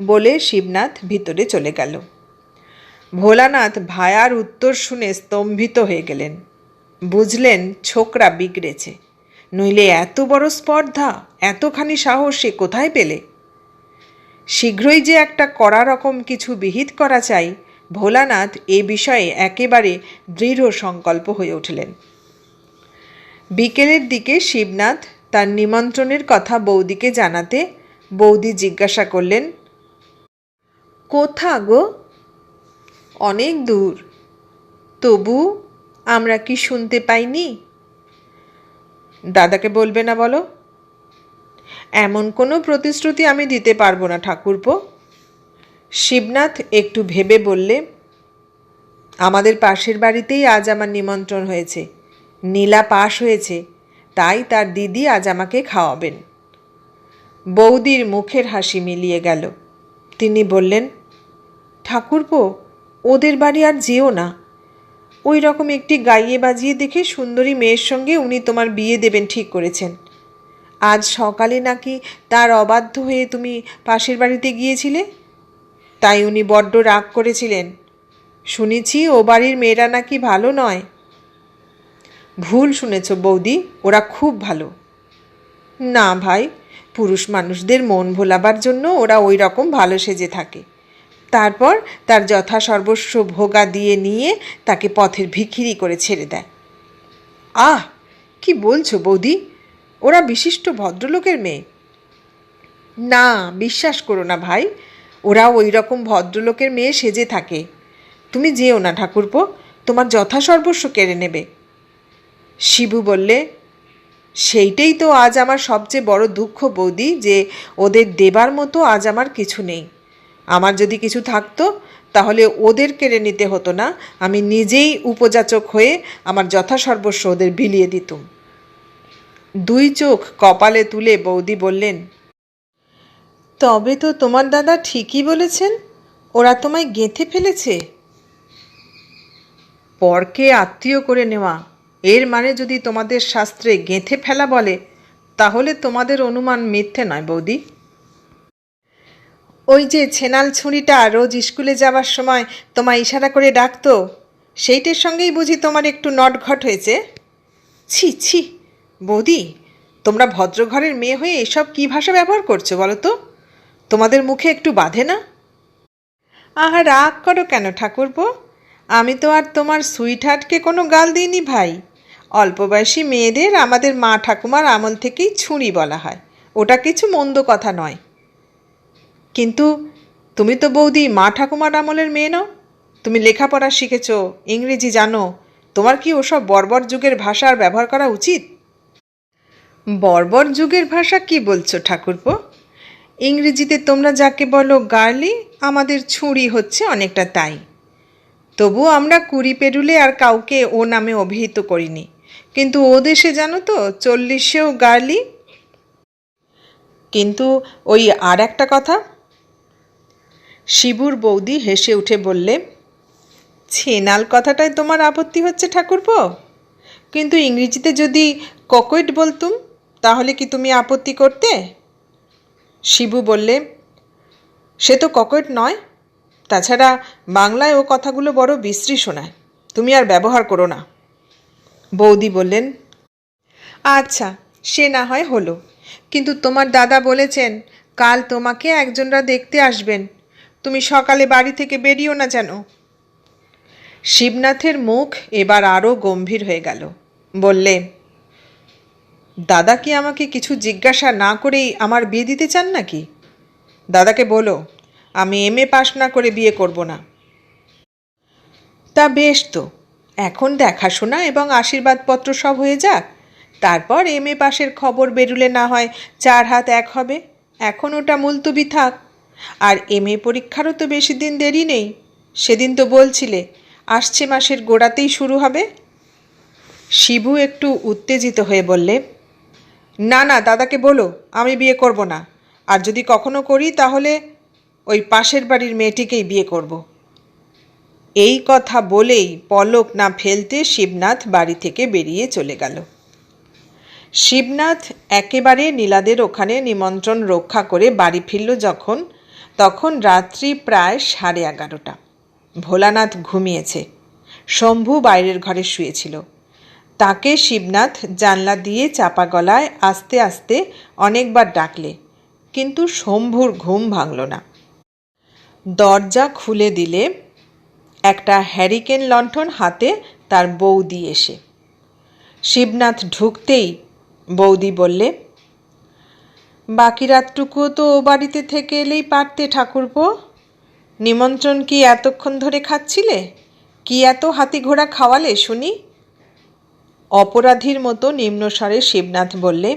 বলে শিবনাথ ভিতরে চলে গেল। ভোলানাথ ভায়ার উত্তর শুনে স্তম্ভিত হয়ে গেলেন। বুঝলেন ছোকরা বিগড়েছে, নইলে এত বড় স্পর্ধা, এতখানি সাহস সে কোথায় পেলে? শীঘ্রই যে একটা কড়া রকম কিছু বিহিত করা চাই, ভোলানাথ এ বিষয়ে একেবারে দৃঢ় সংকল্প হয়ে উঠলেন। বিকেলের দিকে শিবনাথ তার নিমন্ত্রণের কথা বৌদিকে জানাতে বৌদি জিজ্ঞাসা করলেন, কোথা গো? অনেক দূর। তবু আমরা কি শুনতে পাইনি? দাদাকে বলবে না বলো? এমন কোনো প্রতিশ্রুতি আমি দিতে পারবো না ঠাকুরপো। শিবনাথ একটু ভেবে বললে, আমাদের পাশের বাড়িতেই আজ আমার নিমন্ত্রণ হয়েছে। নীলা পাশ হয়েছে, তাই তার দিদি আজ আমাকে খাওয়াবেন। বৌদির মুখের হাসি মিলিয়ে গেল। তিনি বললেন, ঠাকুরপো, ওদের বাড়ি আর যেও না। ওই রকম একটি গাইয়ে বাজিয়ে দেখে সুন্দরী মেয়ের সঙ্গে উনি তোমার বিয়ে দেবেন ঠিক করেছেন। আজ সকালে নাকি তার অবাধ্য হয়ে তুমি পাশের বাড়িতে গিয়েছিলে, তাই উনি বড্ড রাগ করেছিলেন। শুনেছি ও বাড়ির মেয়েরা নাকি ভালো নয়। ভুল শুনেছ বৌদি, ওরা খুব ভালো। না ভাই, পুরুষ মানুষদের মন ভোলাবার জন্য ওরা ওই রকম ভালো সেজে থাকে, তারপর তার যথাসর্বস্ব ভোগা দিয়ে নিয়ে তাকে পথের ভিখিরি করে ছেড়ে দেয়। আহ, কি বলছো বৌদি? ওরা বিশিষ্ট ভদ্রলোকের মেয়ে। না, বিশ্বাস করো না ভাই, ওরা ওই রকম ভদ্রলোকের মেয়ে সেজে থাকে। তুমি যেও না ঠাকুরপো, তোমার যথাসর্বস্ব কেড়ে নেবে। শিবু বললে, সেইটাই তো আজ আমার সবচেয়ে বড় দুঃখ বৌদি, যে ওদের দেবার মতো আজ আমার কিছু নেই। আমার যদি কিছু থাকতো তাহলে ওদের কেড়ে নিতে হতো না, আমি নিজেই উপযাচক হয়ে আমার যথাসর্বস্ব ওদের বিলিয়ে দিতুম। দুই চোখ কপালে তুলে বৌদি বললেন, তবে তো তোমার দাদা ঠিকই বলেছেন, ওরা তোমায় গেঁথে ফেলেছে। পরকে আত্মীয় করে নেওয়া, এর মানে যদি তোমাদের শাস্ত্রে গেঁথে ফেলা বলে, তাহলে তোমাদের অনুমান মিথ্যে নয় বৌদি। ওই যে ছেনাল ছুরিটা রোজ স্কুলে যাওয়ার সময় তোমায় ইশারা করে ডাকতো, সেইটের সঙ্গেই বুঝি তোমার একটু নটঘট হয়েছে। ছি ছি বৌদি, তোমরা ভদ্রঘরের মেয়ে হয়ে এসব কী ভাষা ব্যবহার করছো বলো তো? তোমাদের মুখে একটু বাধে না? আহা, রাগ করো কেন ঠাকুরপো? আমি তো আর তোমার সুইটহার্টকে কোনো গাল দিইনি ভাই। অল্পবয়সী মেয়েদের আমাদের মা ঠাকুমার আমল থেকেই ছুঁড়ি বলা হয়, ওটা কিছু মন্দ কথা নয়। কিন্তু তুমি তো বৌদি মা ঠাকুমার আমলের মেয়ে নও। তুমি লেখাপড়া শিখেছ, ইংরেজি জানো, তোমার কি ওসব বর্বর যুগের ভাষা আর ব্যবহার করা উচিত? বর্বর যুগের ভাষা কি বলছো ঠাকুরপো? ইংরেজিতে তোমরা যাকে বলো গার্লি, আমাদের ছুঁড়ি হচ্ছে অনেকটা তাই। তবু আমরা কুড়ি পেরুলে আর কাউকে ও নামে অভিহিত করিনি, কিন্তু ও দেশে জানো তো 40-এও গার্লি। কিন্তু ওই আর একটা কথা। শিবুর বৌদি হেসে উঠে বললে, ছেনাল কথাটায় তোমার আপত্তি হচ্ছে ঠাকুরপো, কিন্তু ইংরেজিতে যদি ককয়েট বলতুম তাহলে কি তুমি আপত্তি করতে? শিবু বললে, সে তো ককয়েট নয়, তাছাড়া বাংলায় ও কথাগুলো বড় বিশ্রী শোনায়, তুমি আর ব্যবহার করো না। বৌদি বললেন, আচ্ছা, সে না হয় হলো, কিন্তু তোমার দাদা বলেছেন কাল তোমাকে একজনরা দেখতে আসবেন, তুমি সকালে বাড়ি থেকে বেরিও না যেন। শিবনাথের মুখ এবার আরও গম্ভীর হয়ে গেল। বললে, দাদা কি আমাকে কিছু জিজ্ঞাসা না করেই আমার বিয়ে দিতে চান নাকি? দাদাকে বলো আমি MA পাশ না করে বিয়ে করব না। তা বেশ তো, এখন দেখাশোনা এবং আশীর্বাদপত্র সব হয়ে যাক, তারপর MA পাশের খবর বেরুলে না হয় 4 হাত 1 হবে। এখন ওটা মুলতুবি থাক। আর MA পরীক্ষারও তো বেশি দিন দেরি নেই, সেদিন তো বলছিলে আসছে মাসের গোড়াতেই শুরু হবে। শিবু একটু উত্তেজিত হয়ে বললে, না না, দাদাকে বলো আমি বিয়ে করব না, আর যদি কখনো করি তাহলে ওই পাশের বাড়ির মেয়েটিকেই বিয়ে করব। এই কথা বলেই পলক না ফেলতে শিবনাথ বাড়ি থেকে বেরিয়ে চলে গেল। শিবনাথ একেবারে নীলাদের ওখানে নিমন্ত্রণ রক্ষা করে বাড়ি ফিরল যখন, তখন রাত্রি প্রায় 11:30। ভোলানাথ ঘুমিয়েছে, শম্ভু বাইরের ঘরে শুয়েছিল। তাকে শিবনাথ জানলা দিয়ে চাপা গলায় আস্তে আস্তে অনেকবার ডাকলে, কিন্তু শম্ভুর ঘুম ভাঙল না। দরজা খুলে দিলে একটা হ্যারিকেন লণ্ঠন হাতে তার বৌদি এসে। শিবনাথ ঢুকতেই বৌদি বললে, বাকি রাতটুকুও তো ও বাড়িতে থেকে এলেই পারতে ঠাকুরপো। নিমন্ত্রণ কি এতক্ষণ ধরে খাচ্ছিলে? কি এত হাতি ঘোড়া খাওয়ালে শুনি? অপরাধীর মতো নিম্নস্বরে শিবনাথ বললে,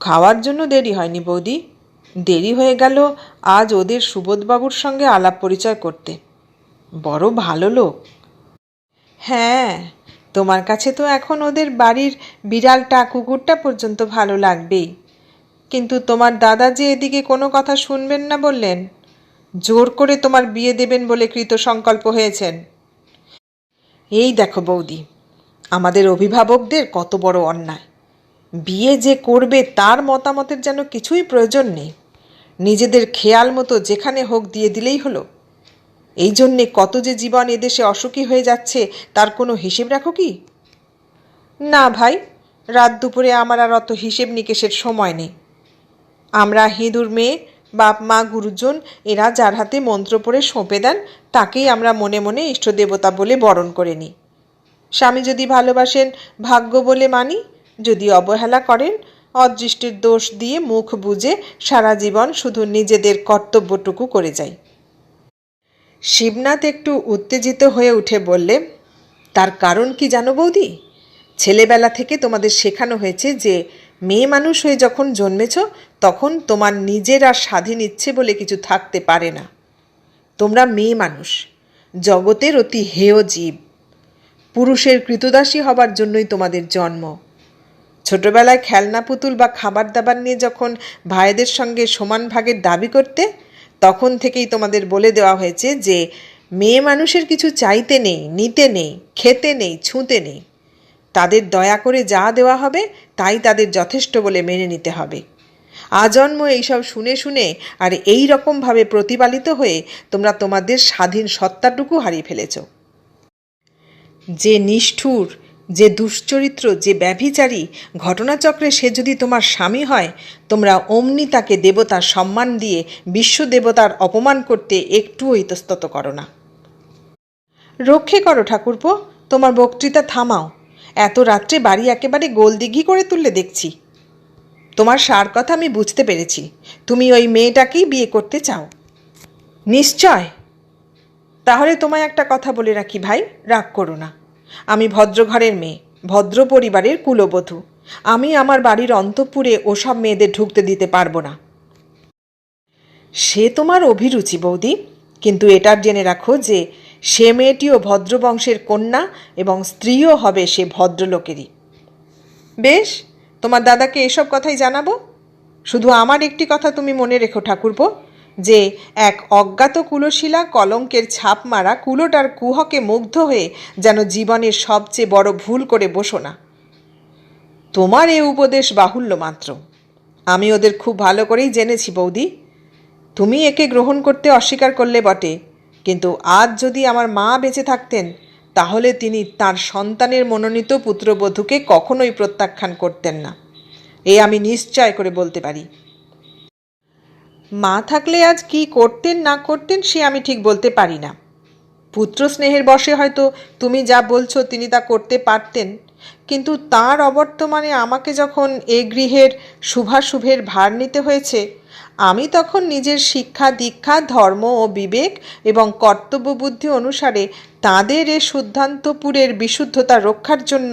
খাওয়ার জন্য দেরি হয়নি বৌদি, দেরি হয়ে গেল আজ ওদের সুবোধবাবুর সঙ্গে আলাপ পরিচয় করতে। বড় ভালো লোক। হ্যাঁ, তোমার কাছে তো এখন ওদের বাড়ির বিড়ালটা কুকুরটা পর্যন্ত ভালো লাগবেই, কিন্তু তোমার দাদা যে এদিকে কোনো কথা শুনবেন না বললেন, জোর করে তোমার বিয়ে দেবেন বলে কৃত সংকল্প হয়েছেন। এই দেখো বৌদি, আমাদের অভিভাবকদের কত বড় অন্যায়। বিয়ে যে করবে তার মতামতের যেন কিছুই প্রয়োজন নেই, নিজেদের খেয়াল মতো যেখানে হোক দিয়ে দিলেই হলো। এই জন্যে কত যে জীবন এদেশে অসুখী হয়ে যাচ্ছে তার কোনো হিসেব রাখো কি? না ভাই, রাত দুপুরে আমার আর অত হিসেব নিকেশের সময় নেই। আমরা হিঁদুর মেয়ে, বাপ মা গুরুজন এরা যার হাতে মন্ত্র পড়ে সঁপে দেন তাকেই আমরা মনে মনে ইষ্টদেবতা বলে বরণ করে নিই। স্বামী যদি ভালোবাসেন ভাগ্য বলে মানি, যদি অবহেলা করেন অদৃষ্টের দোষ দিয়ে মুখ বুজে সারা জীবন শুধু নিজেদের কর্তব্যটুকু করে যাই। শিবনাথ একটু উত্তেজিত হয়ে উঠে বললে, তার কারণ কি জানো বৌদি? ছেলেবেলা থেকে তোমাদের শেখানো হয়েছে যে মেয়ে মানুষ হয়ে যখন জন্মেছ তখন তোমার নিজের আর স্বাধীন ইচ্ছে বলে কিছু থাকতে পারে না। তোমরা মেয়ে মানুষ, জগতের অতি হেয় জীব। পুরুষের কৃতদাসী হবার জন্যই তোমাদের জন্ম। ছোটবেলায় খেলনা পুতুল বা খাবার দাবার নিয়ে যখন ভাইদের সঙ্গে সমান ভাগের দাবি করতে, তখন থেকেই তোমাদের বলে দেওয়া হয়েছে যে মেয়ে মানুষের কিছু চাইতে নেই, নিতে নেই, খেতে নেই, ছুঁতে নেই। তাদের দয়া করে যা দেওয়া হবে তাই তাদের যথেষ্ট বলে মেনে নিতে হবে। আজন্ম এইসব শুনে শুনে আর এই রকমভাবে প্রতিপালিত হয়ে তোমরা তোমাদের স্বাধীন সত্তাটুকু হারিয়ে ফেলেছ। যে নিষ্ঠুর, যে দুশ্চরিত্র, যে ব্যভিচারী ঘটনাচক্রে সে যদি তোমার স্বামী হয়, তোমরা অমনি তাকে দেবতার সম্মান দিয়ে বিশ্ব দেবতার অপমান করতে একটুও ইতস্তত করো না। রক্ষে করো ঠাকুরপো, তোমার বক্তৃতা থামাও। এত রাত্রে বাড়ি একেবারে গোলদিঘি করে তুললে দেখছি। তোমার সার কথা আমি বুঝতে পেরেছি, তুমি ওই মেয়েটাকেই বিয়ে করতে চাও। নিশ্চয়। তাহলে তোমায় একটা কথা বলে রাখি ভাই, রাগ করো না। আমি ভদ্রঘরের মেয়ে, ভদ্র পরিবারের কুলবধূ। আমি আমার বাড়ির অন্তঃপুরে ওসব মেয়েদের ঢুকতে দিতে পারবো না। সে তোমার অভিরুচি বৌদি, কিন্তু এটার জেনে রাখো যে সে মেয়েটিও ভদ্রবংশের কন্যা এবং স্ত্রীও হবে সে ভদ্রলোকেরই। বেশ, তোমার দাদাকে এসব কথাই জানাবো। শুধু আমার একটি কথা তুমি মনে রেখো ঠাকুরপো, যে এক অজ্ঞাত কুলশীলা কলঙ্কের ছাপ মারা কুলোটার কুহকে মুগ্ধ হয়ে যেন জীবনের সবচেয়ে বড় ভুল করে বসো না। তোমার এ উপদেশ বাহুল্য মাত্র। আমি ওদের খুব ভালো করেই জেনেছি বৌদি। তুমি একে গ্রহণ করতে অস্বীকার করলে বটে, কিন্তু আজ যদি আমার মা বেঁচে থাকতেন তাহলে তিনি তার সন্তানের মনোনীত পুত্রবধূকে কখনোই প্রত্যাখ্যান করতেন না, এ আমি নিশ্চয় করে বলতে পারি। মা থাকলে আজ কি করতেন না করতেন সে আমি ঠিক বলতে পারি না। পুত্র স্নেহের বশে হয়তো তুমি যা বলছো তিনি তা করতে পারতেন, কিন্তু তার অবর্তমানে আমাকে যখন এ গৃহের শুভাশুভের ভার নিতে হয়েছে, আমি তখন নিজের শিক্ষা দীক্ষা, ধর্ম ও বিবেক এবং কর্তব্যবুদ্ধি অনুসারে তাঁদের এ শুদ্ধান্তপুরের বিশুদ্ধতা রক্ষার জন্য,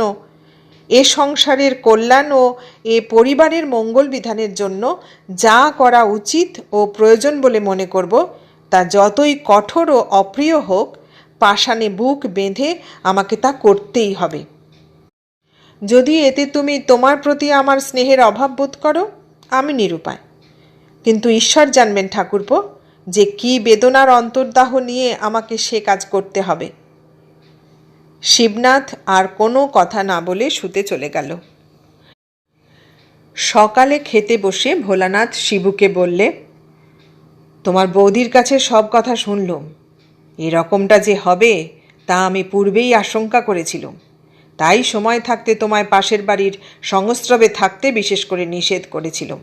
এ সংসারের কল্যাণ ও এ পরিবারের মঙ্গল বিধানের জন্য যা করা উচিত ও প্রয়োজন বলে মনে করব, তা যতই কঠোর ও অপ্রিয় হোক, পাষাণে বুক বেঁধে আমাকে তা করতেই হবে। যদি এতে তুমি তোমার প্রতি আমার স্নেহের অভাব বোধ করো, আমি নিরুপায়। কিন্তু ঈশ্বর জানবেন ঠাকুরপো, যে কি বেদনার অন্তর্দাহ নিয়ে আমাকে সে কাজ করতে হবে। শিবনাথ আর কোনো কথা না বলে শুতে চলে গেল। সকালে খেতে বসে ভোলানাথ শিবুকে বললে, তোমার বৌদির কাছে সব কথা শুনলুম। এরকমটা যে হবে তা আমি পূর্বেই আশঙ্কা করেছিলাম, তাই সময় থাকতে তোমায় পাশের বাড়ির সংস্রবে থাকতে বিশেষ করে নিষেধ করেছিলাম।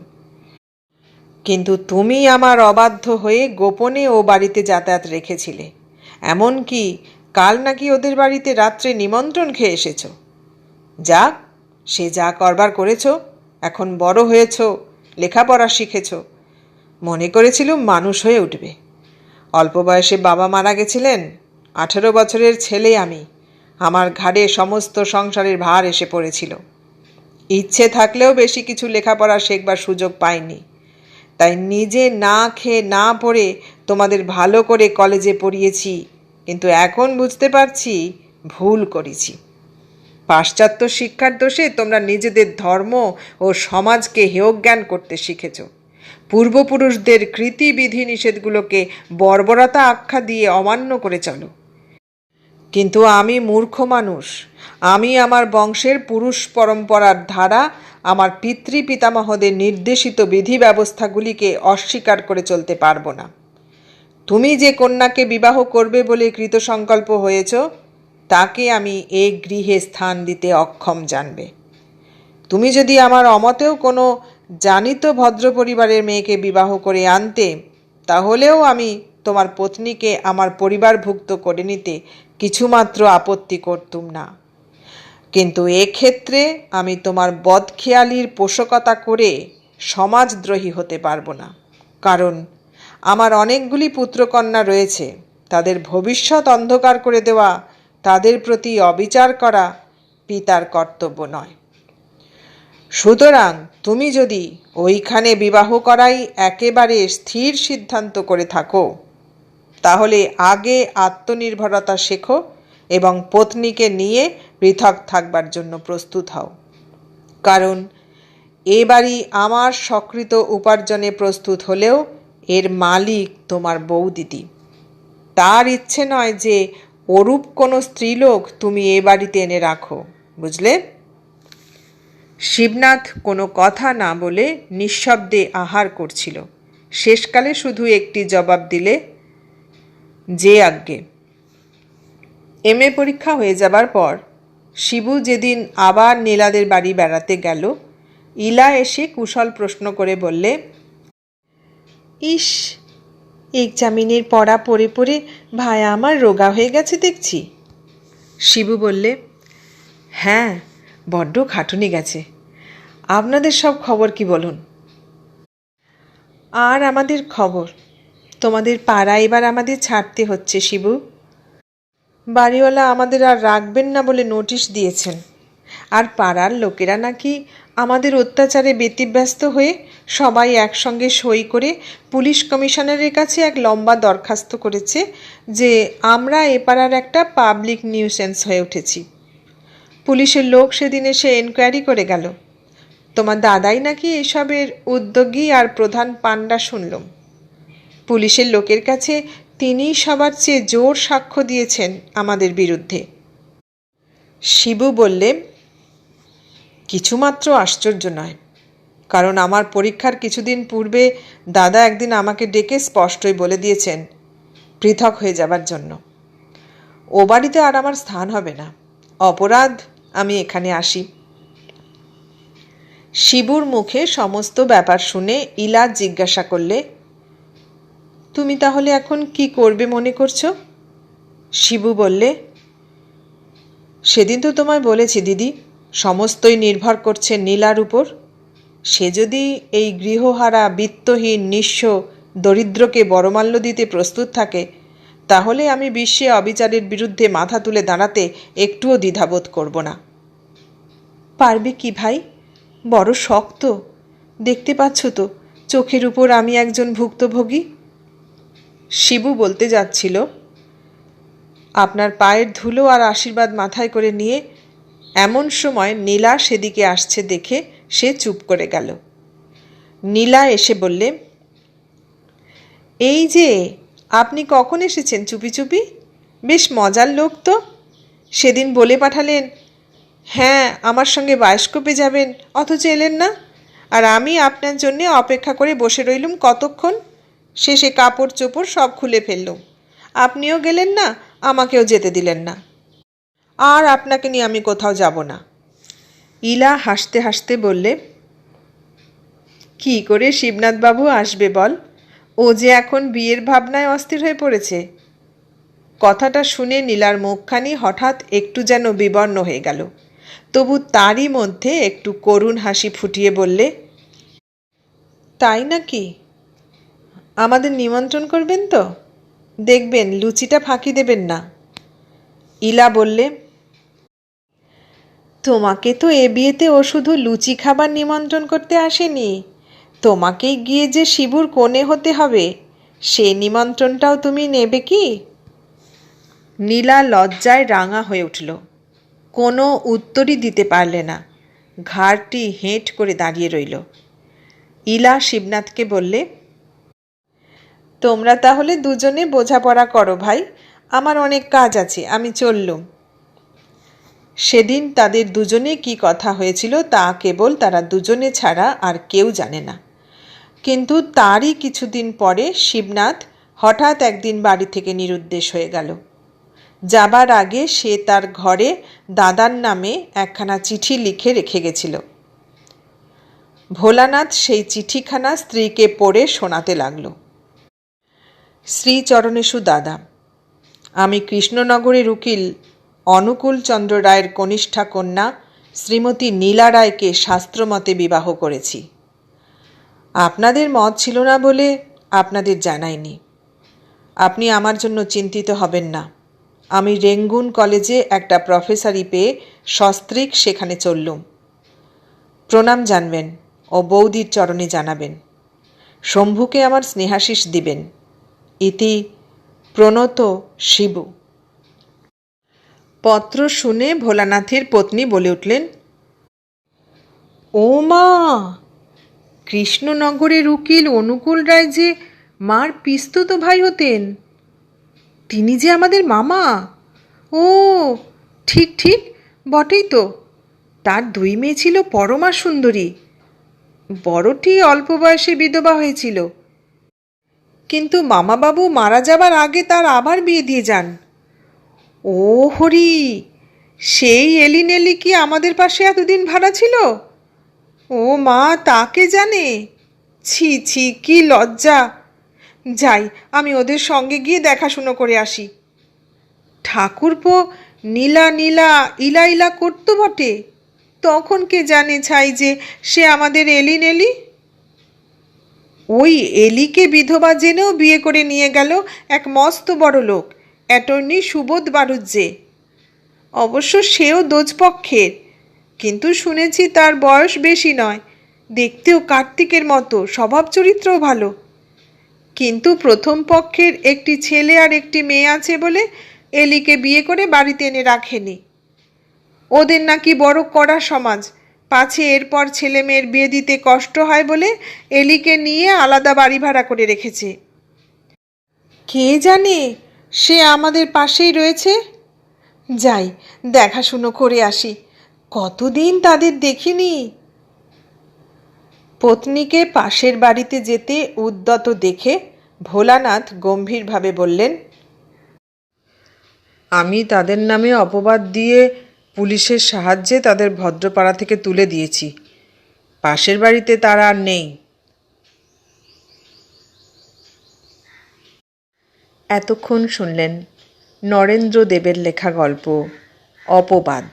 কিন্তু তুমি আমার অবাধ্য হয়ে গোপনে ও বাড়িতে যাতায়াত রেখেছিলে, এমনকি কাল নাকি ওদের বাড়িতে রাত্রে নিমন্ত্রণ খেয়ে এসেছ। যাক, সে যা করবার করেছ, এখন বড় হয়েছ, লেখাপড়া শিখেছ, মনে করেছিলুম মানুষ হয়ে উঠবে। অল্প বয়সে বাবা মারা গেছিলেন, 18 বছরের ছেলে আমি, আমার ঘাড়ে সমস্ত সংসারের ভার এসে পড়েছিল। ইচ্ছে থাকলেও বেশি কিছু লেখাপড়া শেখবার সুযোগ পাইনি, তাই নিজে না খেয়ে না পড়ে তোমাদের ভালো করে কলেজে পড়িয়েছি, কিন্তু এখন বুঝতে পারছি ভুল করেছি। পাশ্চাত্য শিক্ষার দোষে তোমরা নিজেদের ধর্ম ও সমাজকে হেয়জ্ঞান করতে শিখেছ, পূর্বপুরুষদের কৃতি বিধি নিষেধগুলোকে বর্বরতা আখ্যা দিয়ে অমান্য করে চলো। কিন্তু আমি মূর্খ মানুষ। আমি আমার বংশের পুরুষ পরম্পরার ধারা, আমার পিতৃপিতামহদের নির্দেশিত বিধি ব্যবস্থাগুলিকে অস্বীকার করে চলতে পারবো না। তুমি যে কন্যাকে বিবাহ করবে বলে কৃতসংকল্প হয়েছ, তাকে আমি এ গৃহে স্থান দিতে অক্ষম জানবে। তুমি যদি আমার অমতেও কোনো জানিত ভদ্র পরিবারের মেয়েকে বিবাহ করে আনতে, তাহলেও আমি তোমার পত্নীকে আমার পরিবারভুক্ত করে নিতে কিছুমাত্র আপত্তি করতুম না। কিন্তু এক্ষেত্রে আমি তোমার বদখেয়ালির পোষকতা করে সমাজদ্রোহী হতে পারবো না। কারণ আমার অনেকগুলি পুত্রকন্যা রয়েছে, তাদের ভবিষ্যৎ অন্ধকার করে দেওয়া, তাদের প্রতি অবিচার করা পিতার কর্তব্য নয়। সুতরাং তুমি যদি ওইখানে বিবাহ করাই একেবারে স্থির সিদ্ধান্ত করে থাকো, তাহলে আগে আত্মনির্ভরতা শেখো এবং পত্নীকে নিয়ে পৃথক থাকবার জন্য প্রস্তুত হও। কারণ এ বাড়ি আমার সকৃত উপার্জনে প্রস্তুত হলেও এর মালিক তোমার বৌদিদি। তার ইচ্ছে নয় যে ওরূপ কোনো স্ত্রীলোক তুমি এ বাড়িতে এনে রাখো, বুঝলে? শিবনাথ কোনো কথা না বলে নিঃশব্দে আহার করছিল। শেষকালে শুধু একটি জবাব দিলে, যে আজ্ঞে। এমএ পরীক্ষা হয়ে যাবার পর শিবু যেদিন আবার নীলাদের বাড়ি বেড়াতে গেল, ইলা এসে কুশল প্রশ্ন করে বললে, ইস, এক্সামিনের পড়া পড়ে পড়ে ভায়া আমার রোগা হয়ে গেছে দেখছি। শিবু বললে, হ্যাঁ, বড্ড খাটুনি গেছে। আপনাদের সব খবর কি বলুন? আর আমাদের খবর? তোমাদের পাড়া এবার আমাদের ছাড়তে হচ্ছে শিবু। বাড়িওয়ালা আমাদের আর রাখবেন না বলে নোটিশ দিয়েছেন। আর পাড়ার লোকেরা নাকি আমাদের অত্যাচারে ব্যতিব্যস্ত হয়ে সবাই একসঙ্গে সই করে পুলিশ কমিশনারের কাছে এক লম্বা দরখাস্ত করেছে যে আমরা এ পাড়ার একটা পাবলিক নিউসেন্স হয়ে উঠেছি। পুলিশের লোক সেদিন এসে এনকোয়ারি করে গেল। তোমার দাদাই নাকি এসবের উদ্যোগী আর প্রধান পাণ্ডা শুনলাম। পুলিশের লোকের কাছে তিনিই সবার চেয়ে জোর সাক্ষ্য দিয়েছেন আমাদের বিরুদ্ধে। শিবু বললে, কিছুমাত্র আশ্চর্য নয়, কারণ আমার পরীক্ষার কিছুদিন পূর্বে দাদা একদিন আমাকে ডেকে স্পষ্টই বলে দিয়েছেন পৃথক হয়ে যাবার জন্য। ও বাড়িতে আর আমার স্থান হবে না। অপরাধ আমি এখানে আসি। শিবুর মুখে সমস্ত ব্যাপার শুনে ইলা জিজ্ঞাসা করলে, তুমি তাহলে এখন কি করবে মনে করছো? শিবু বললে, সেদিন তো তোমায় বলেছি দিদি, সমস্তই নির্ভর করছে নীলার উপর। সে যদি এই গৃহহারা বিত্তহীন নিঃস্ব দরিদ্রকে বড়মাল্য দিতে প্রস্তুত থাকে, তাহলে আমি বিশ্বে অবিচারের বিরুদ্ধে মাথা তুলে দাঁড়াতে একটুও দ্বিধাবোধ করব না। পারবে কি ভাই? বড় শক্ত। দেখতে পাচ্ছ তো চোখের উপর আমি একজন ভুক্তভোগী। শিবু বলতে যাচ্ছিল, আপনার পায়ের ধুলো আর আশীর্বাদ মাথায় করে নিয়ে এমন সময় নীলা সেদিকে আসছে দেখে সে চুপ করে গেল। নীলা এসে বললে, এই যে আপনি কখন এসেছেন চুপি চুপি? বেশ মজার লোক তো। সেদিন বলে পাঠালেন হ্যাঁ আমার সঙ্গে বায়োস্কোপে যাবেন, অথচ এলেন না। আর আমি আপনার জন্যে অপেক্ষা করে বসে রইলুম কতক্ষণ। শেষে কাপড় চোপড় সব খুলে ফেললুম। আপনিও গেলেন না, আমাকেও যেতে দিলেন না। আর আপনাকে নিয়ে আমি কোথাও যাব না। ইলা হাসতে হাসতে বললে, কি করে শিবনাথবাবু আসবে বল? ও যে এখন বিয়ের ভাবনায় অস্থির হয়ে পড়েছে। কথাটা শুনে নীলার মুখখানি হঠাৎ একটু যেন বিবর্ণ হয়ে গেল। তবু তারই মধ্যে একটু করুণ হাসি ফুটিয়ে বললে, তাই নাকি? আমাদের নিমন্ত্রণ করবেন তো? দেখবেন লুচিটা ফাঁকি দেবেন না। ইলা বললে, তোমাকে তো এ বিয়েতে ও শুধু লুচি খাবার নিমন্ত্রণ করতে আসেনি, তোমাকেই গিয়ে যে শিবুর কোণে হতে হবে সে নিমন্ত্রণটাও তুমি নেবে কি? নীলা লজ্জায় রাঙা হয়ে উঠল। কোনো উত্তরই দিতে পারলে না। ঘাড়টি হেঁট করে দাঁড়িয়ে রইল। ইলা শিবনাথকে বললে, তোমরা তাহলে দুজনে বোঝাপড়া করো ভাই, আমার অনেক কাজ আছে, আমি চললুম। সেদিন তাদের দুজনে কি কথা হয়েছিল তা কেবল তারা দুজনে ছাড়া আর কেউ জানে না। কিন্তু তারই কিছুদিন পরে শিবনাথ হঠাৎ একদিন বাড়ি থেকে নিরুদ্দেশ হয়ে গেল। যাবার আগে সে তার ঘরে দাদার নামে একখানা চিঠি লিখে রেখে গেছিল। ভোলানাথ সেই চিঠিখানা স্ত্রীকে পড়ে শোনাতে লাগল। শ্রীচরণেশু দাদা, আমি কৃষ্ণনগরের উকিল অনুকূল চন্দ্র রায়ের কনিষ্ঠা কন্যা শ্রীমতী নীলা রায়কে শাস্ত্রমতে বিবাহ করেছি। আপনাদের মত ছিল না বলে আপনাদের জানাইনি। আপনি আমার জন্য চিন্তিত হবেন না। আমি রেঙ্গুন কলেজে একটা প্রফেসরি পেয়ে সস্ত্রীক সেখানে চললুম। প্রণাম জানবেন ও বৌদির চরণে জানাবেন। শম্ভুকে আমার স্নেহাশিস দিবেন। ইতি প্রণত শিবু। পত্র শুনে ভোলানাথের পত্নী বলে উঠলেন, ও মা, কৃষ্ণনগরের উকিল অনুকূল রায় যে মার পিস্তুত ভাই হতেন, তিনি যে আমাদের মামা। ও ঠিক ঠিক, বটেই তো। তার দুই মেয়ে ছিল পরমা সুন্দরী। বড়টি অল্প বয়সে বিধবা হয়েছিল, কিন্তু মামাবাবু মারা যাবার আগে তার আবার বিয়ে দিয়ে যান। ও হরি, সেই এলিনেলি কি আমাদের পাশে এতদিন ভাড়া ছিল? ও মা, তাকে জানে? ছি ছি, কি লজ্জা! যাই, আমি ওদের সঙ্গে গিয়ে দেখাশুনো করে আসি। ঠাকুরপো নীলা নীলা ইলা ইলা করতো বটে, তখন কে জানে ছাই যে সে আমাদের এলি। ওই এলিকে বিধবা জেনেও বিয়ে করে নিয়ে গেল এক মস্ত বড় লোক, অ্যাটর্নি সুবোধ বাড়ুজ্জে। অবশ্য সেও দোজপক্ষের, কিন্তু শুনেছি তার বয়স বেশি নয়, দেখতেও কার্তিকের মতো, স্বভাব চরিত্রও ভালো। কিন্তু প্রথম পক্ষের একটি ছেলে আর একটি মেয়ে আছে বলে এলিকে বিয়ে করে বাড়িতে এনে রাখেনি। ওদের নাকি বড় কড়া সমাজ, পাছে এরপর ছেলে মেয়ের বিয়ে দিতে কষ্ট হয় বলে এলিকে নিয়ে আলাদা বাড়ি ভাড়া করে রেখেছে। কে জানে, সে আমাদের পাশেই রয়েছে। যাই, দেখাশুনো করে আসি, কতদিন তাদের দেখিনি। পত্নীকে পাশের বাড়িতে যেতে উদ্যত দেখে ভোলানাথ গম্ভীরভাবে বললেন, আমি তাদের নামে অপবাদ দিয়ে পুলিশের সাহায্যে তাদের ভদ্রপাড়া থেকে তুলে দিয়েছি। পাশের বাড়িতে তারা আর নেই। এতক্ষণ শুনলেন নরেন্দ্র দেবের লেখা গল্প অপবাদ।